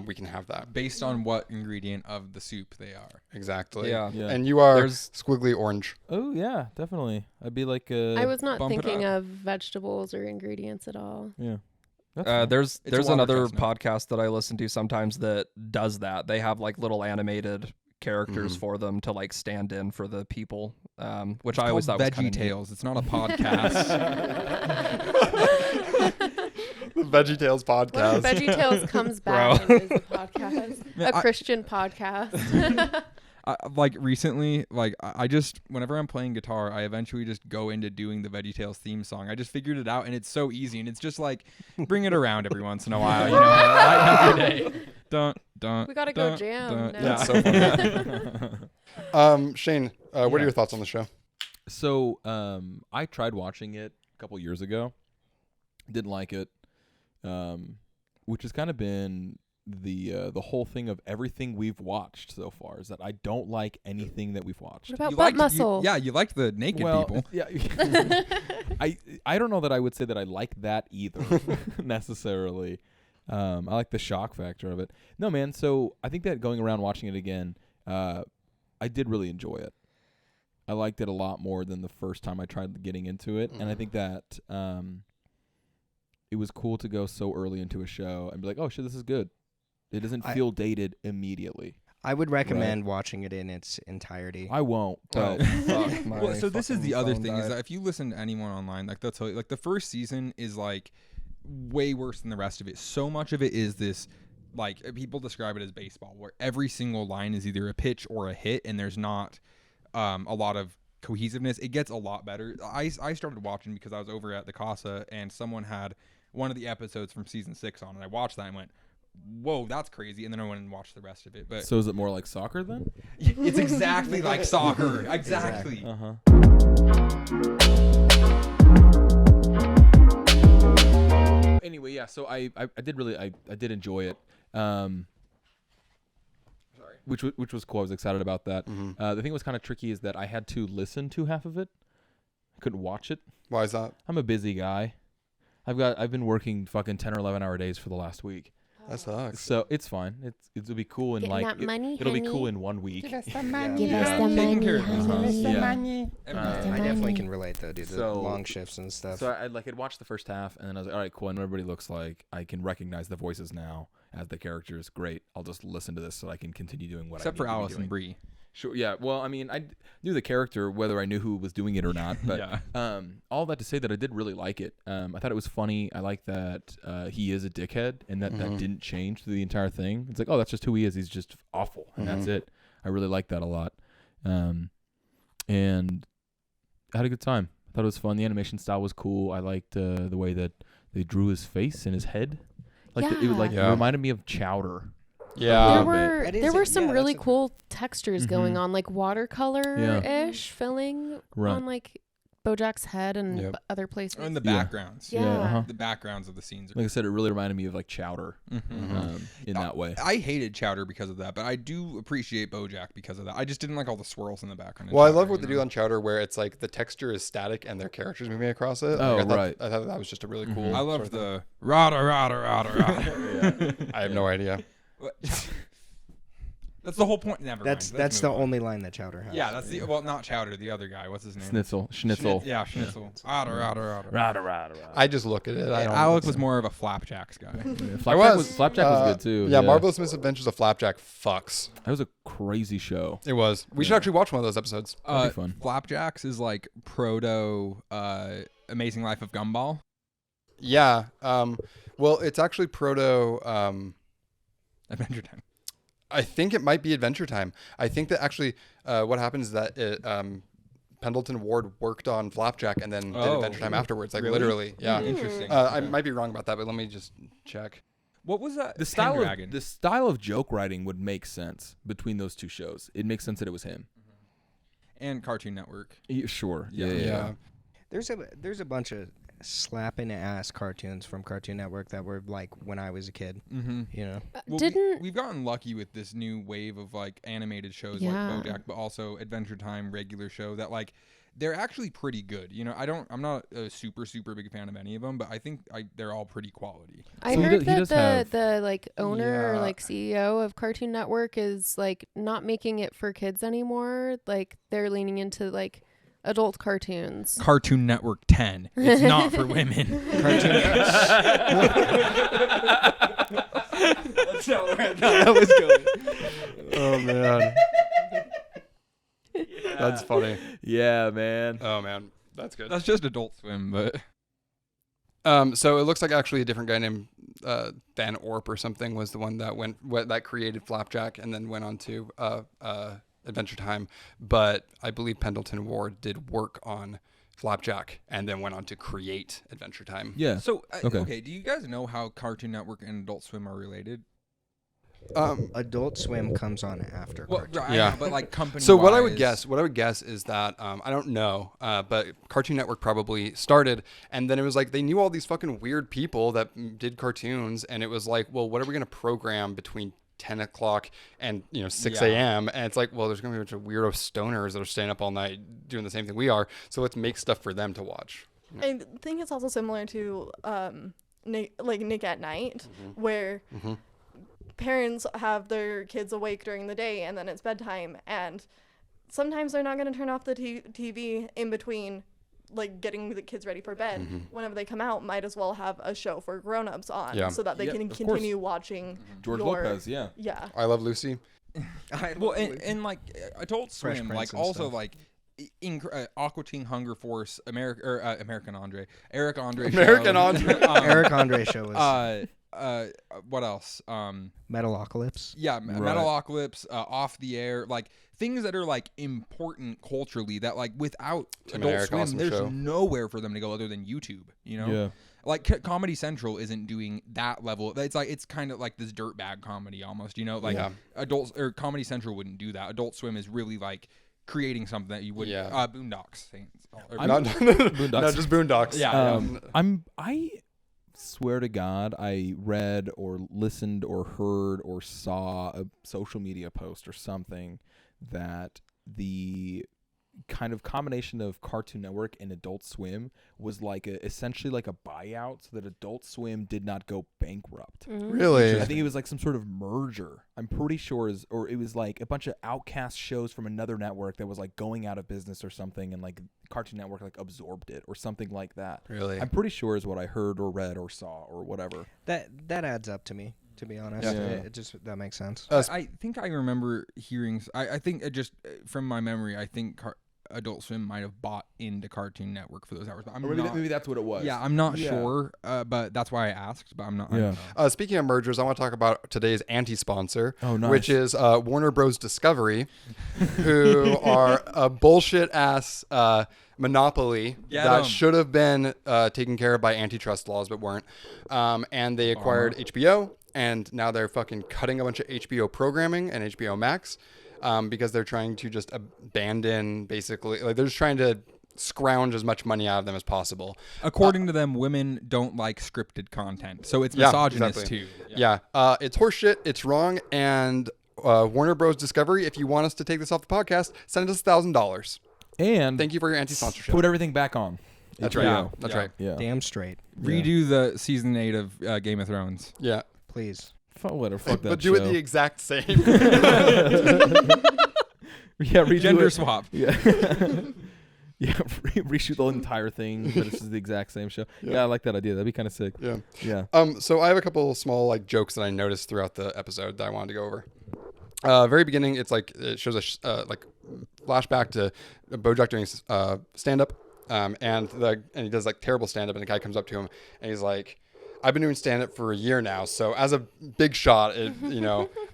we can have that Based on what ingredient of the soup they are. exactly. Yeah. And you are There's- squiggly orange. Oh yeah, definitely. I'd be like I was not bump it thinking up. of vegetables or ingredients at all. Yeah. That's fine. There's It's a water another chestnut. podcast that I listen to sometimes that does that. They have like little animated characters for them to like stand in for the people, which I always thought was Veggie kind of Tales. It's not a podcast. VeggieTales What podcast. if VeggieTales comes back and is a podcast, Man, a Christian podcast? Like recently, like I just whenever I'm playing guitar, I eventually just go into doing the VeggieTales theme song. I just figured it out, and it's so easy, and it's just like bring it around every once in a while, you know, lighten up your day. Don't. We gotta go jam now. Yeah, it's so funny. Shane, what are your thoughts on the show? So I tried watching it a couple years ago. Didn't like it, which has kind of been the whole thing of everything we've watched so far is that I don't like anything that we've watched. What about You butt liked, muscle? you liked the naked people. Yeah. I don't know that I would say that I like that either necessarily. I like the shock factor of it. No, man. So I think that going around watching it again, I did really enjoy it. I liked it a lot more than the first time I tried getting into it, and I think that it was cool to go so early into a show and be like, "Oh shit, this is good." It doesn't feel dated immediately. I would recommend watching it in its entirety. I won't. But Well, so this is the other thing is that if you listen to anyone online, like they'll tell you, like the first season is like way worse than the rest of it. So much of it is this, like people describe it as baseball, where every single line is either a pitch or a hit, and there's not a lot of cohesiveness. It gets a lot better. I started watching because I was over at the Casa, and someone had one of the episodes from season 6 on, and I watched that and went, whoa, that's crazy. And then I went and watched the rest of it. But so is it more like soccer then? it's exactly like soccer. Exactly. Anyway, yeah. So I did enjoy it. Which was cool. I was excited about that. The thing that was kind of tricky is that I had to listen to half of it. I couldn't watch it. Why is that? I'm a busy guy. I've been working fucking 10 or 11 hour days for the last week. That sucks. So it's fine. It'll be cool in Getting like that money, it'll be honey? cool in 1 week. Yeah. Give us Yeah. the Taking money, care of business. honey. Yeah. I definitely can relate though, dude. The So- long shifts and stuff. So I'd watched the first half, and then I was like, all right, cool. I know what everybody looks like. I can recognize the voices now as the characters. Great. I'll just listen to this so I can continue doing what Except I for need to be Alice doing. and Bree. Sure. Yeah. Well, I mean, I knew the character whether I knew who was doing it or not. But Yeah. all that to say that I did really like it. I thought it was funny. I like that he is a dickhead, and that didn't change through the entire thing. It's like, oh, that's just who he is. He's just awful, and that's it. I really like that a lot. And I had a good time. I thought it was fun. The animation style was cool. I liked the way that they drew his face and his head. Like it was like Yeah. it reminded me of Chowder. Yeah. There were some really that's a- cool textures going on, like watercolor-ish filling Right. on like Bojack's head and Yep. other places. And the Yeah. backgrounds. Yeah. The backgrounds of the scenes are Like I said, it really reminded me of like Chowder Mhm. in that way. I hated Chowder because of that, but I do appreciate Bojack because of that. I just didn't like all the swirls in the background. in Well, I Chowder, love what you they do know? on Chowder, where it's like the texture is static and their characters moving across it. Oh, Like, right. I thought that was just a really cool. I sort love of thing. the rada. I have no idea. That's the whole point. Never mind. That's the only line that Chowder has. Yeah, that's the not Chowder, the other guy. What's his name? Schnitzel. Yeah, Schnitzel. Rada. I just look at it. I don't Alec was more of a Flapjacks guy. Flapjack was good too. Yeah, Marvelous Misadventures of Flapjack fucks. That was a crazy show. It was. We should actually watch one of those episodes. That'd be fun. Flapjacks is like proto Amazing Life of Gumball. Yeah. Well, it's actually proto. Adventure Time. I think it might be Adventure Time. I think that actually what happens is that Pendleton Ward worked on Flapjack and then did Adventure Time afterwards. Like Really? literally. Yeah. Interesting. I might be wrong about that, but let me just check. What was that? The style Pendragon. of the style of joke writing would make sense between those two shows. It makes sense that it was him. And Cartoon Network. Sure. Yeah. Yeah. There's a bunch of slapping ass cartoons from Cartoon Network that were like when I was a kid. Mm-hmm. You know. We've gotten lucky with this new wave of like animated shows Yeah. like Bojack, but also Adventure Time regular show that like they're actually pretty good. You know, I'm not a super big fan of any of them, but I think they're all pretty quality. I So he heard does- he does that have- the like owner or Yeah. like CEO of Cartoon Network is like not making it for kids anymore. Like they're leaning into like adult cartoons. Cartoon Network 10. It's not for women. That's not where that was going. Oh man. That's funny. Yeah, man. Oh man. That's good. That's just Adult Swim, but So it looks like actually a different guy named Van Orp or something was the one that created Flapjack and then went on to Adventure Time. But I believe Pendleton Ward did work on Flapjack and then went on to create Adventure Time. Yeah. So okay, do you guys know how Cartoon Network and Adult Swim are related? Adult Swim comes on after. Well, Cartoon. right, Yeah. but like company. So what I would guess is that I don't know, but Cartoon Network probably started, and then it was like they knew all these fucking weird people that did cartoons, and it was like, well, what are we gonna program between 10 o'clock and 6 a.m. and it's like, well, there's gonna be a bunch of weirdo stoners that are staying up all night doing the same thing we are, so let's make stuff for them to watch. I think it's also similar to Nick at Night, where parents have their kids awake during the day and then it's bedtime, and sometimes they're not going to turn off the TV in between like getting the kids ready for bed. Whenever they come out, might as well have a show for grown-ups on so that they can continue watching George Lopez, yeah. I Love Lucy. Well, and like Adult Fresh Swim, Prince like and also stuff. like Aqua Teen Hunger Force, American Andre Eric show. Andre. Eric Andre show was What else? Metalocalypse. Yeah, Metalocalypse, Off the Air, like things that are like important culturally that like without Tim and Adult Eric, Swim, awesome there's show. nowhere for them to go other than YouTube, you know? Yeah. Like Comedy Central isn't doing that level. It's kind of like this dirtbag comedy almost, you know? Like adults or Comedy Central wouldn't do that. Adult Swim is really like creating something that you wouldn't. Yeah. Boondocks. No, just Boondocks. Yeah. I swear to God, I read or listened or heard or saw a social media post or something that the kind of combination of Cartoon Network and Adult Swim was like essentially like a buyout so that Adult Swim did not go bankrupt. Really? I think it was like some sort of merger. I'm pretty sure or it was like a bunch of outcast shows from another network that was like going out of business or something, and like Cartoon Network like absorbed it or something like that. Really? I'm pretty sure is what I heard or read or saw or whatever. That adds up to me, to be honest. Yeah. It just that makes sense. I think I remember hearing. I think it just from my memory, I think Adult Swim might have bought into Cartoon Network for those hours. But Maybe that's what it was. Yeah, I'm not sure, but that's why I asked. But I'm not. Yeah. Speaking of mergers, I want to talk about today's anti-sponsor, nice. which is Warner Bros. Discovery, who are a bullshit-ass monopoly that should have been taken care of by antitrust laws but weren't. And they acquired HBO, and now they're fucking cutting a bunch of HBO programming and HBO Max because they're trying to just abandon, basically, like they're just trying to scrounge as much money out of them as possible. According to them, women don't like scripted content, so it's misogynist too. Yeah, it's horseshit. It's wrong. And Warner Bros. Discovery, if you want us to take this off the podcast, send us $1,000. And Thank you for your anti-sponsorship. put everything back on. That's HBO. right. That's right. Yeah. Damn straight. Redo the season 8 of Game of Thrones. Yeah. Please. Fuck that But do show. it the exact same. Yeah, redo Gender it. swap. Yeah. Yeah, reshoot the entire thing, but it's just the exact same show. Yeah, I like that idea. That'd be kind of sick. Yeah. Yeah. So I have a couple small like jokes that I noticed throughout the episode that I wanted to go over. Very beginning, it's like it shows a like flashback to Bojack doing stand up, and he does like terrible stand up, and the guy comes up to him and he's like, "I've been doing stand up for a year now, so as a big shot,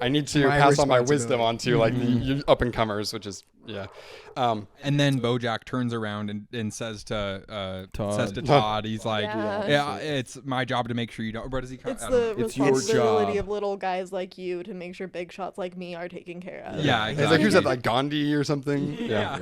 I need to pass on my wisdom onto like the up and comers," which is And then Bojack turns around and says to Todd, he's like, Yeah. it's my job to make sure you don't. What does he? It's I don't know. the It's your responsibility job. of little guys like you to make sure big shots like me are taken care of. Yeah, He's exactly. like, who's that, like Gandhi or something? Yeah.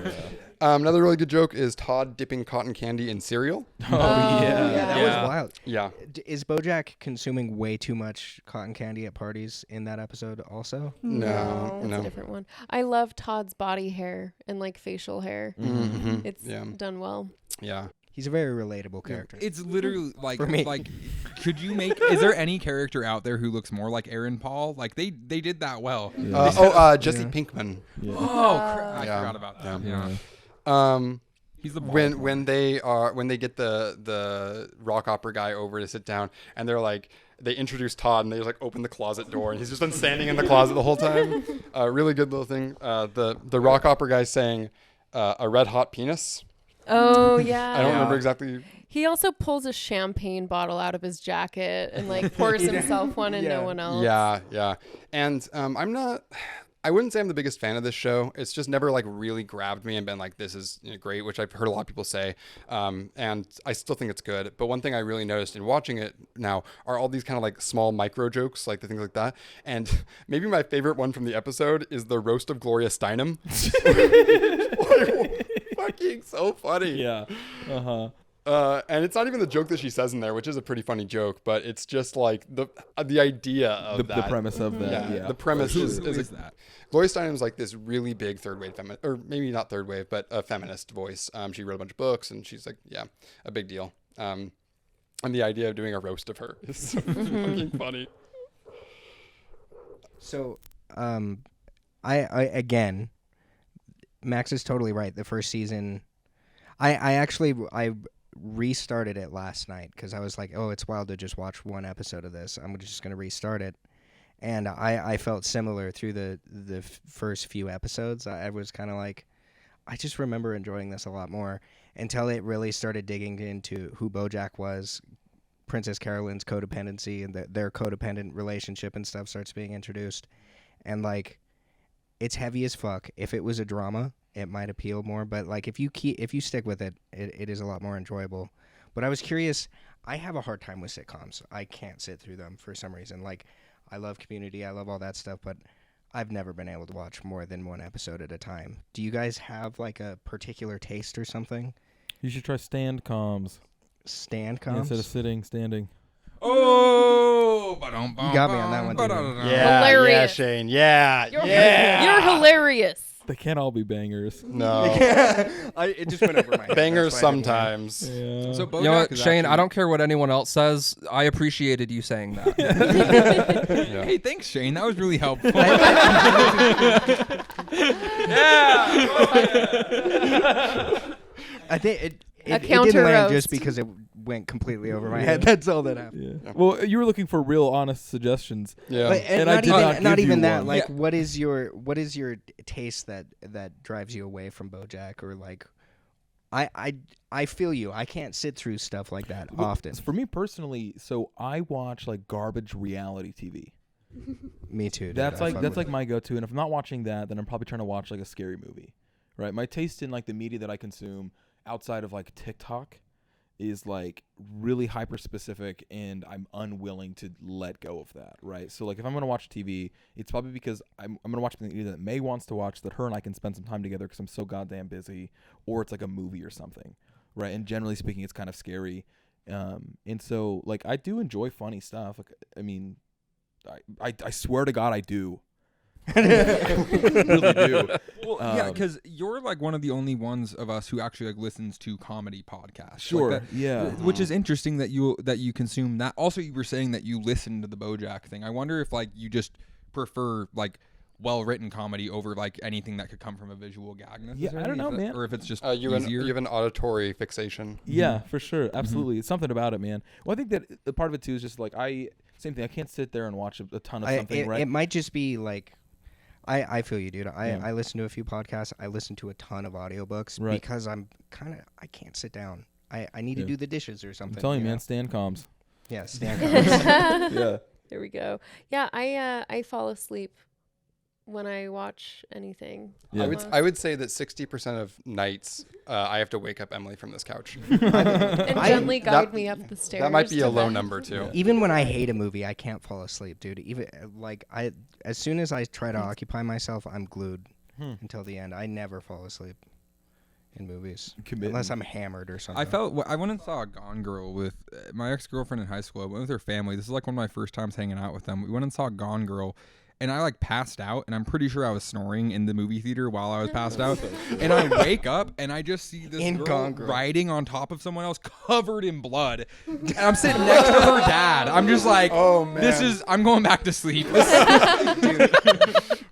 Another really good joke is Todd dipping cotton candy in cereal. Oh, yeah. Yeah, that Yeah. was wild. Yeah. Is Bojack consuming way too much cotton candy at parties in that episode also? No. That's a different one. I love Todd's body hair and like facial hair. Mm-hmm. It's Yeah. done well. Yeah. He's a very relatable character. It's literally like For me. could you make? Is there any character out there who looks more like Aaron Paul? Like they did that well. Jesse Pinkman. Yeah. Oh, crap. I Yeah. forgot about that. Yeah. Yeah. He's the When they get the rock opera guy over to sit down, and they're like, they introduce Todd, and they just like open the closet door, and he's just been standing in the closet the whole time. Really good little thing. The rock opera guy saying a red hot penis. Oh yeah. I don't remember exactly. He also pulls a champagne bottle out of his jacket and like pours himself one and no one else. Yeah. And I wouldn't say I'm the biggest fan of this show. It's just never like really grabbed me and been like, this is great, which I've heard a lot of people say. And I still think it's good. But one thing I really noticed in watching it now are all these kind of like small micro jokes, like the things like that. And maybe my favorite one from the episode is the roast of Gloria Steinem. Fucking so funny. Yeah. Uh-huh. And it's not even the joke that she says in there, which is a pretty funny joke, but it's just like the idea of The premise of that. Yeah. The premise Who is is that? Gloria Steinem's like this really big third wave feminist, or maybe not third wave, but a feminist voice. She wrote a bunch of books, and she's like, a big deal. And the idea of doing a roast of her is so fucking funny. So, I again, Max is totally right. The first season, I restarted it last night because I was like, oh, it's wild to just watch one episode of this. I'm just going to restart it. And I felt similar through the first few episodes. I was kind of like, I just remember enjoying this a lot more until it really started digging into who Bojack was, Princess Carolyn's codependency, and their codependent relationship and stuff starts being introduced. And like, it's heavy as fuck. If it was a drama, it might appeal more. But like, if you stick with it, it is a lot more enjoyable. But I was curious. I have a hard time with sitcoms. I can't sit through them for some reason. Like, I love Community. I love all that stuff, but I've never been able to watch more than one episode at a time. Do you guys have like a particular taste or something? You should try stand comms. Stand comms? Instead of sitting, standing. Oh, You got me on that one, dude. Hilarious. Yeah, Shane. Yeah, You're hilarious. They can't all be bangers. No. It just went over my head. Bangers That's why I didn't sometimes. Yeah. So You know Bojack what, is Shane? actually- I don't care what anyone else says. I appreciated you saying that. Hey, thanks, Shane. That was really helpful. I think it counter didn't land roast. just because it went completely over my head. That's all that happened. Yeah. Well, you were looking for real, honest suggestions. Yeah. But, And I not did even not not give even you that. one. Like, Yeah. what is your taste that drives you away from BoJack, or like, I feel you. I can't sit through stuff like that often. For me personally, so I watch like garbage reality TV. Me too. Dude. That's I like fuck that's with like it. my go-to, and if I'm not watching that, then I'm probably trying to watch like a scary movie, right? My taste in like the media that I consume outside of like TikTok is like really hyper specific, and I'm unwilling to let go of that, right? So like if I'm gonna watch TV, it's probably because I'm gonna watch something either that May wants to watch, that her and I can spend some time together because I'm so goddamn busy, or it's like a movie or something, right? And generally speaking, it's kind of scary, and so like I do enjoy funny stuff. Like I mean, I swear to God I do. Really do. Well, yeah, because you're like one of the only ones of us who actually like listens to comedy podcasts. Sure. Like that, Yeah. Which is interesting that you consume that. Also, you were saying that you listen to the BoJack thing. I wonder if like you just prefer like well-written comedy over like anything that could come from a visual gag. Yeah, I don't know, man. Or if it's just You easier. have an auditory fixation. Yeah, for sure. Absolutely. It's something about it, man. Well, I think that a part of it too is just like same thing. I can't sit there and watch a ton of something, right? It might just be like, I feel you, dude. Yeah. I listen to a few podcasts. I listen to a ton of audiobooks Right. because I can't sit down. I need to do the dishes or I'm something. telling you, know? man, stand comms. Yeah, stand comms. Yeah. There we go. Yeah, I fall asleep when I watch anything. Yeah. I would say that 60% of nights I have to wake up Emily from this couch. And gently guide that- me up the stairs. That might be to a low bed. number too. Even when I hate a movie, I can't fall asleep, dude. Even like as soon as I try to occupy myself, I'm glued until the end. I never fall asleep in movies Committing. unless I'm hammered or something. I went and saw Gone Girl with my ex-girlfriend in high school. I went with her family. This is like one of my first times hanging out with them. We went and saw Gone Girl, and I like passed out, and I'm pretty sure I was snoring in the movie theater while I was passed out. And I wake up, and I just see this In girl Gone Girl. riding on top of someone else covered in blood. And I'm sitting next to her dad. I'm just like, Oh, man. I'm going back to sleep.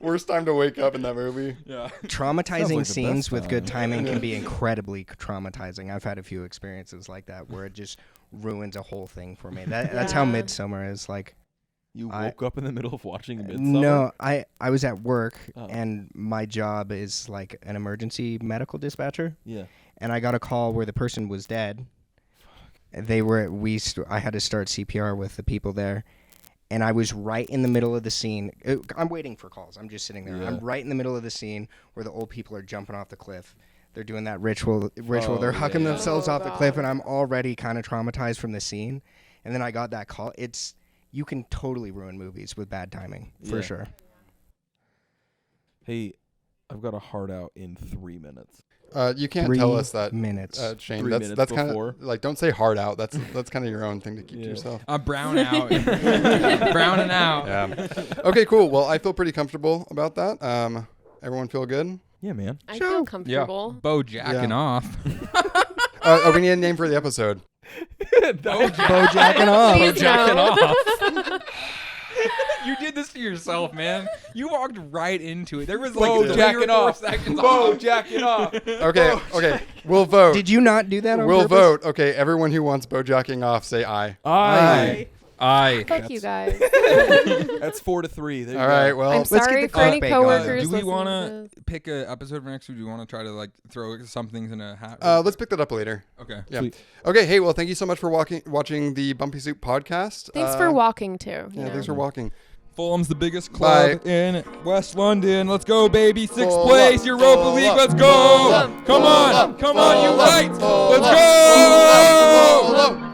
Worst time to wake up in that movie. Yeah. Traumatizing like the scenes best with time. good timing can be incredibly traumatizing. I've had a few experiences like that where it just ruins a whole thing for me. That's how Yeah. Midsummer is. Like, You I- woke up in the middle of watching Midsummer? no, I was at work Oh. and my job is like an emergency medical dispatcher, Yeah. and I got a call where the person was dead, I had to start CPR with the people there, and I was right in the middle of the scene. I'm waiting for calls. I'm just sitting there. Yeah. I'm right in the middle of the scene where the old people are jumping off the cliff. They're doing that ritual. They're hucking themselves off the cliff, and I'm already kind of traumatized from the scene. And then I got that call. You can totally ruin movies with bad timing, for sure. Hey, I've got a heart out in 3 minutes. You can't 3 tell us that, minutes. Shane. 3 minutes That's kind before. of like, don't say hard out. That's kind of your own thing to keep to yourself. I'm brown out. Browning out. Yeah. Okay, cool. Well, I feel pretty comfortable about that. Everyone feel good? Yeah, man. I feel comfortable. Bojacking off. We need a name for the episode. Bojacking off. Please Bojacking no. off. You did this to yourself, man. You walked right into it. There was like Bojacking 3 or 4 off. seconds. Bojacking off. Okay. We'll vote. Did you not do that on We'll purpose? vote. Okay, everyone who wants Bojacking off, say aye. Aye. I Fuck you guys. That's 4-3. There you All go. right. Well, I'm let's get sorry the for any clickbait going. coworkers. Do we listening want to to pick an episode for next week? Do you want to try to like throw some things in a hat? let's pick that up later. Okay. Yeah. Sweet. Okay. Hey, well, thank you so much for watching the Bumpy Soup podcast. Thanks for walking too. you Yeah, know. thanks for walking. Fulham's the biggest club in West London. Let's go, baby. 6th Fulham, place, Europa Fulham, League. Let's go. Fulham, Come on. Fulham, Come on, you Fulham, lights. Fulham, Let's go. Fulham,